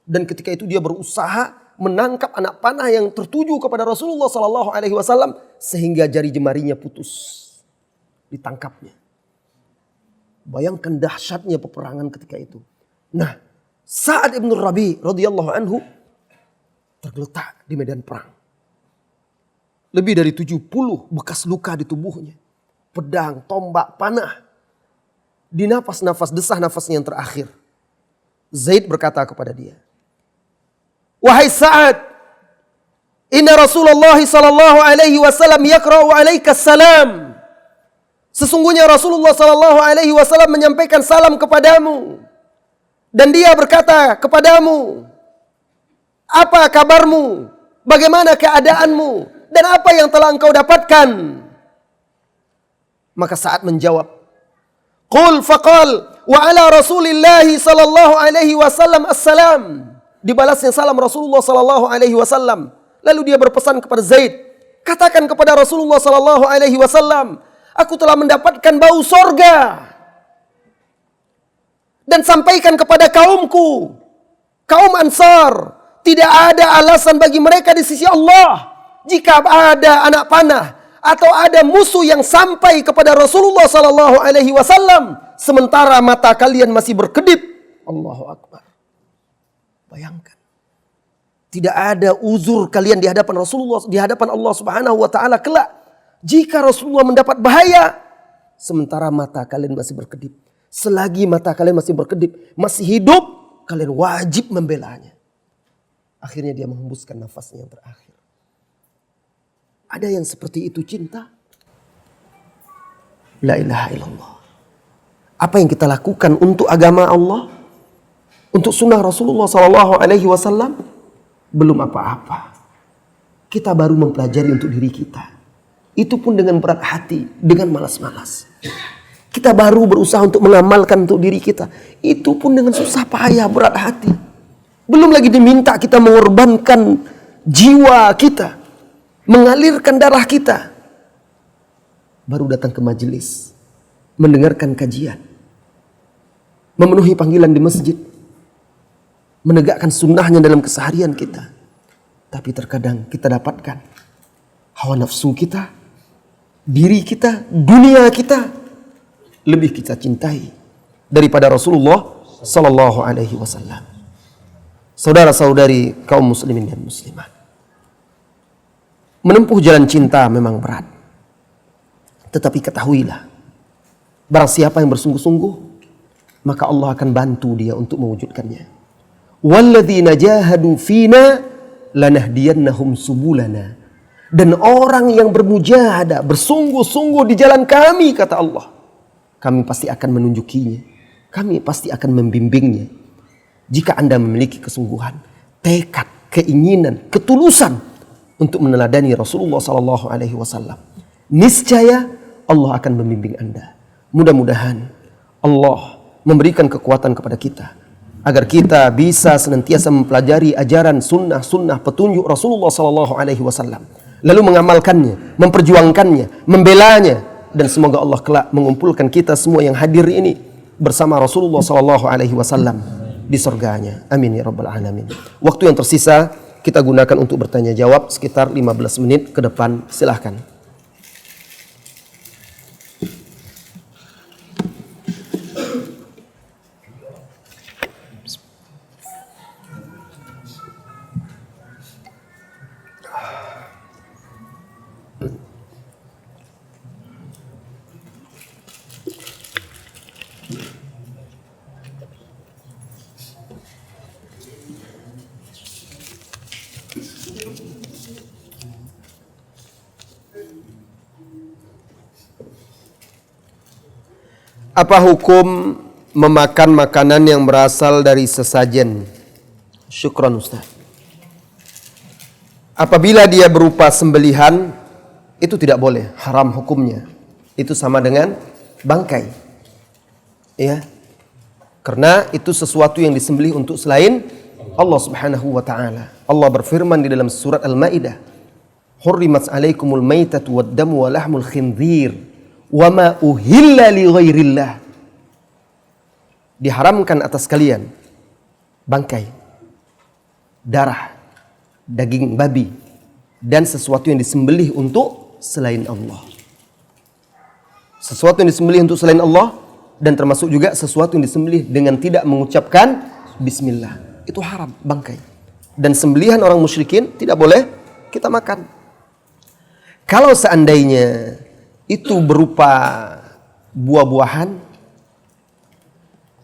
Dan ketika itu dia berusaha menangkap anak panah yang tertuju kepada Rasulullah sallallahu alaihi wasallam sehingga jari jemarinya putus. Ditangkapnya. Bayangkan dahsyatnya peperangan ketika itu. Nah, Sa'ad ibn Rabi' radhiyallahu anhu tergeletak di medan perang. Lebih dari 70 bekas luka di tubuhnya. Pedang, tombak, panah. Di nafas-nafas, desah nafasnya yang terakhir. Zaid berkata kepada dia, "Wahai Sa'ad, inna Rasulullah sallallahu alaihi wasallam yaqra'u alaika salam." Sesungguhnya Rasulullah sallallahu alaihi wasallam menyampaikan salam kepadamu. Dan dia berkata kepadamu, "Apa kabarmu? Bagaimana keadaanmu? Dan apa yang telah engkau dapatkan?" Maka Sa'ad menjawab, "Qul faqal wa ala Rasulillahi sallallahu alaihi wasallam assalam." Dibalasnya salam Rasulullah sallallahu alaihi wasallam. Lalu dia berpesan kepada Zaid, Katakan kepada Rasulullah sallallahu alaihi wasallam, aku telah mendapatkan bau sorga. Dan sampaikan kepada kaumku, kaum Ansar, tidak ada alasan bagi mereka di sisi Allah jika ada anak panah atau ada musuh yang sampai kepada Rasulullah sallallahu alaihi wasallam sementara mata kalian masih berkedip. Allahu Akbar. Bayangkan. Tidak ada uzur kalian di hadapan Rasulullah, di hadapan Allah Subhanahu wa taala kelak jika Rasulullah mendapat bahaya sementara mata kalian masih berkedip. Selagi mata kalian masih berkedip, masih hidup, kalian wajib membelanya. Akhirnya dia menghembuskan nafasnya yang terakhir. Ada yang seperti itu cinta? La ilaha illallah. Apa yang kita lakukan untuk agama Allah? Untuk sunnah Rasulullah sallallahu alaihi wasallam? Belum apa-apa. Kita baru mempelajari untuk diri kita. Itu pun dengan berat hati, dengan malas-malas. Kita baru berusaha untuk mengamalkan untuk diri kita. Itu pun dengan susah payah, berat hati. Belum lagi diminta kita mengorbankan jiwa kita, mengalirkan darah kita. Baru datang ke majelis, mendengarkan kajian, memenuhi panggilan di masjid, menegakkan sunnahnya dalam keseharian kita. Tapi terkadang kita dapatkan hawa nafsu kita, diri kita, dunia kita lebih kita cintai daripada Rasulullah sallallahu alaihi wasallam. Saudara-saudari kaum muslimin dan muslimat, menempuh jalan cinta memang berat. Tetapi ketahuilah, barang siapa yang bersungguh-sungguh, maka Allah akan bantu dia untuk mewujudkannya. Walladzina jahadu fina lanahdiyannahum subulana. Dan orang yang bermujahadah, bersungguh-sungguh di jalan kami, kata Allah, kami pasti akan menunjukinya. Kami pasti akan membimbingnya. Jika Anda memiliki kesungguhan, tekad, keinginan, ketulusan untuk meneladani Rasulullah sallallahu alaihi wasallam, niscaya Allah akan membimbing Anda. Mudah-mudahan Allah memberikan kekuatan kepada kita agar kita bisa senantiasa mempelajari ajaran sunnah petunjuk Rasulullah sallallahu alaihi wasallam, lalu mengamalkannya, memperjuangkannya, membelanya, dan semoga Allah kelak mengumpulkan kita semua yang hadir ini bersama Rasulullah sallallahu alaihi wasallam di surganya. Amin ya rabbal alamin. Waktu yang tersisa kita gunakan untuk bertanya jawab sekitar 15 menit ke depan. Silahkan. Apa hukum memakan makanan yang berasal dari sesajen? Syukran Ustaz. Apabila dia berupa sembelihan, itu tidak boleh, haram hukumnya. Itu sama dengan bangkai. Ya. Karena itu sesuatu yang disembelih untuk selain Allah Subhanahu wa taala. Allah berfirman di dalam surat Al-Maidah, "Hurrimat 'alaikumul maitatu wad-damu wa lahmul khinzir wa ma uhilla li ghairillah." Diharamkan atas kalian bangkai, darah, daging babi, dan sesuatu yang disembelih untuk selain Allah. Sesuatu yang disembelih untuk selain Allah, dan termasuk juga sesuatu yang disembelih dengan tidak mengucapkan bismillah. Itu haram, bangkai. Dan sembelihan orang musyrikin tidak boleh kita makan. Kalau seandainya itu berupa buah-buahan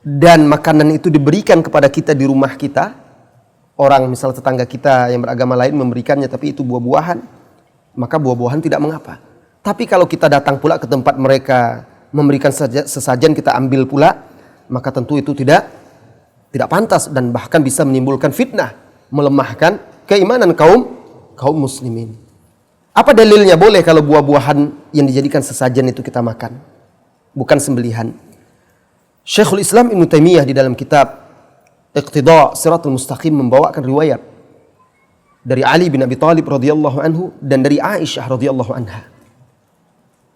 dan makanan itu diberikan kepada kita di rumah kita, orang misal tetangga kita yang beragama lain memberikannya tapi itu buah-buahan, maka buah-buahan tidak mengapa. Tapi kalau kita datang pula ke tempat mereka memberikan sesajen, kita ambil pula, maka tentu itu tidak pantas dan bahkan bisa menimbulkan fitnah, melemahkan keimanan kaum muslimin. Apa dalilnya boleh kalau buah-buahan yang dijadikan sesajen itu kita makan, bukan sembelihan? Syekhul Islam Ibnu Taimiyah di dalam kitab Iqtida' Shiratal Mustaqim membawakan riwayat dari Ali bin Abi Thalib radhiyallahu anhu dan dari Aisyah radhiyallahu anha.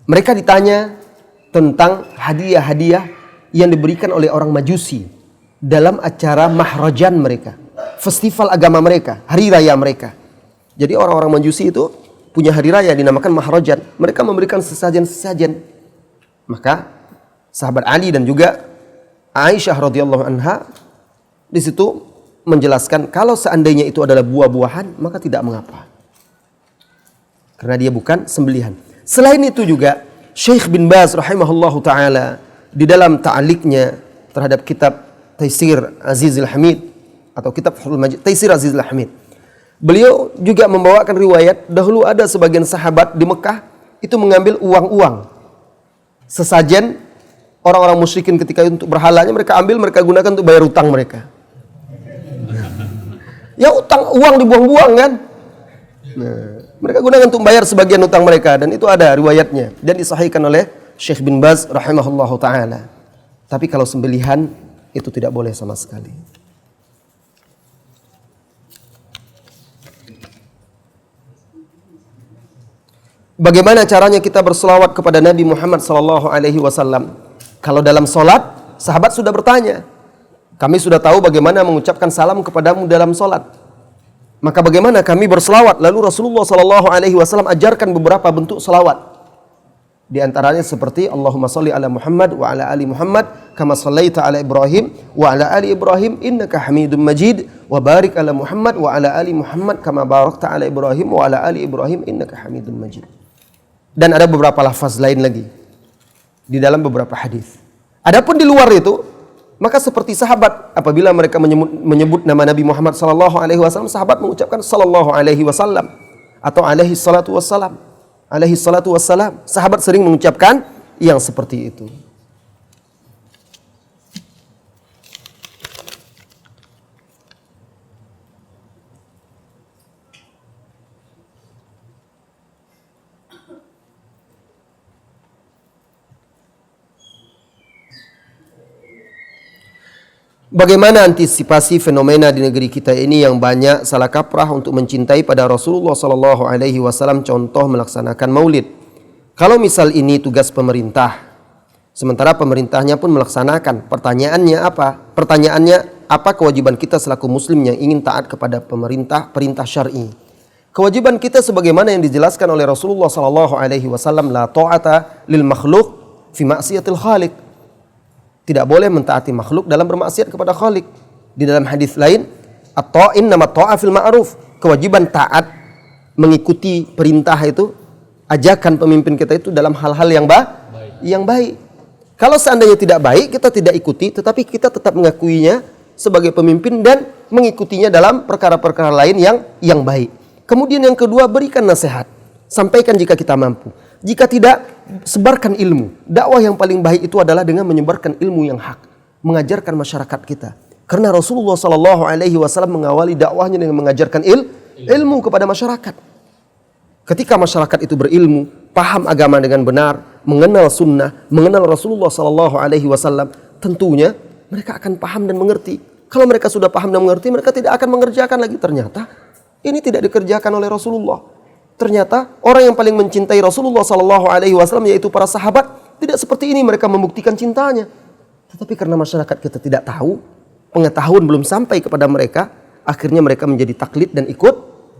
Mereka ditanya tentang hadiah-hadiah yang diberikan oleh orang Majusi dalam acara mahrajan mereka, festival agama mereka, hari raya mereka. Jadi orang-orang Majusi itu punya hari raya dinamakan mahrajan. Mereka memberikan sesajen-sesajen. Maka sahabat Ali dan juga Aisyah radhiyallahu anha di situ menjelaskan kalau seandainya itu adalah buah-buahan maka tidak mengapa. Karena dia bukan sembelihan. Selain itu juga Syekh bin Baz rahimahullahu taala di dalam ta'liqnya terhadap kitab Taisir Azizil Hamid atau kitab Fathul Majid Taisir Azizil Hamid, beliau juga membawakan riwayat dahulu ada sebagian sahabat di Mekah itu mengambil uang-uang sesajen orang-orang musyrikin ketika untuk berhalanya, mereka ambil, mereka gunakan untuk bayar utang mereka. Ya utang, uang dibuang-buang kan. Nah, mereka gunakan untuk bayar sebagian utang mereka dan itu ada riwayatnya dan disahihkan oleh Syekh bin Baz rahimahullahu taala. Tapi kalau sembelihan itu tidak boleh sama sekali. Bagaimana caranya kita berselawat kepada Nabi Muhammad sallallahu alaihi wasallam? Kalau dalam solat, sahabat sudah bertanya. Kami sudah tahu bagaimana mengucapkan salam kepadamu dalam solat. Maka bagaimana kami berselawat? Lalu Rasulullah sallallahu alaihi wasallam ajarkan beberapa bentuk selawat. Di antaranya seperti Allahumma shalli ala Muhammad wa ala ali Muhammad kama shallaita ala Ibrahim wa ala ali Ibrahim innaka Hamidum Majid wa barik ala Muhammad wa ala ali Muhammad kama barakta ala Ibrahim wa ala ali Ibrahim innaka Hamidum Majid. Dan ada beberapa lafaz lain lagi di dalam beberapa hadis. Adapun di luar itu, maka seperti sahabat apabila mereka menyebut nama Nabi Muhammad sallallahu alaihi wasallam, sahabat mengucapkan sallallahu alaihi wasallam atau alaihi salatu wassalam. Alaihi salatu wassalam. Sahabat sering mengucapkan yang seperti itu. Bagaimana antisipasi fenomena di negeri kita ini yang banyak salah kaprah untuk mencintai pada Rasulullah sallallahu alaihi wasallam, contoh melaksanakan Maulid. Kalau misal ini tugas pemerintah, sementara pemerintahnya pun melaksanakan, pertanyaannya apa kewajiban kita selaku muslim yang ingin taat kepada pemerintah, perintah syar'i? Kewajiban kita sebagaimana yang dijelaskan oleh Rasulullah sallallahu alaihi wasallam, la ta'ata lil makhluq fi ma'siyatil khaliq. Tidak boleh mentaati makhluk dalam bermaksiat kepada Khalik. Di dalam hadis lain, innama ta'a fil ma'ruf. Kewajiban taat mengikuti perintah itu, ajakan pemimpin kita itu dalam hal-hal yang baik. Kalau seandainya tidak baik, kita tidak ikuti, tetapi kita tetap mengakuinya sebagai pemimpin dan mengikutinya dalam perkara-perkara lain yang baik. Kemudian yang kedua, berikan nasihat. Sampaikan jika kita mampu. Jika tidak, sebarkan ilmu. Dakwah yang paling baik itu adalah dengan menyebarkan ilmu yang hak, mengajarkan masyarakat kita. Karena Rasulullah sallallahu alaihi wasallam mengawali dakwahnya dengan mengajarkan ilmu kepada masyarakat. Ketika masyarakat itu berilmu, paham agama dengan benar, mengenal sunnah, mengenal Rasulullah sallallahu alaihi wasallam, tentunya mereka akan paham dan mengerti. Kalau mereka sudah paham dan mengerti, mereka tidak akan mengerjakan lagi. Ternyata ini tidak dikerjakan oleh Rasulullah. Ternyata orang yang paling mencintai Rasulullah sallallahu alaihi wasallam yaitu para sahabat, tidak seperti ini mereka membuktikan cintanya. Tetapi karena masyarakat kita tidak tahu, pengetahuan belum sampai kepada mereka, akhirnya mereka menjadi taklid dan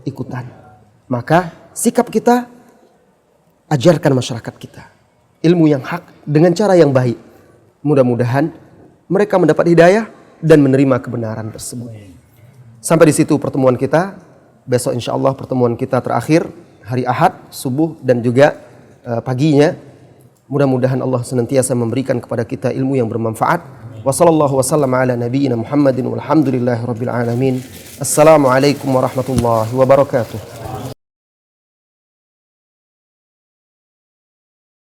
ikutan. Maka sikap kita, ajarkan masyarakat kita ilmu yang hak dengan cara yang baik. Mudah-mudahan mereka mendapat hidayah dan menerima kebenaran tersebut. Sampai di situ pertemuan kita. Besok insya Allah pertemuan kita terakhir hari Ahad, subuh dan juga paginya. Mudah-mudahan Allah senantiasa memberikan kepada kita ilmu yang bermanfaat. Wassallallahu wasallam ala nabiyyina Muhammadin walhamdulillahi rabbil alamin. Assalamualaikum warahmatullahi wabarakatuh.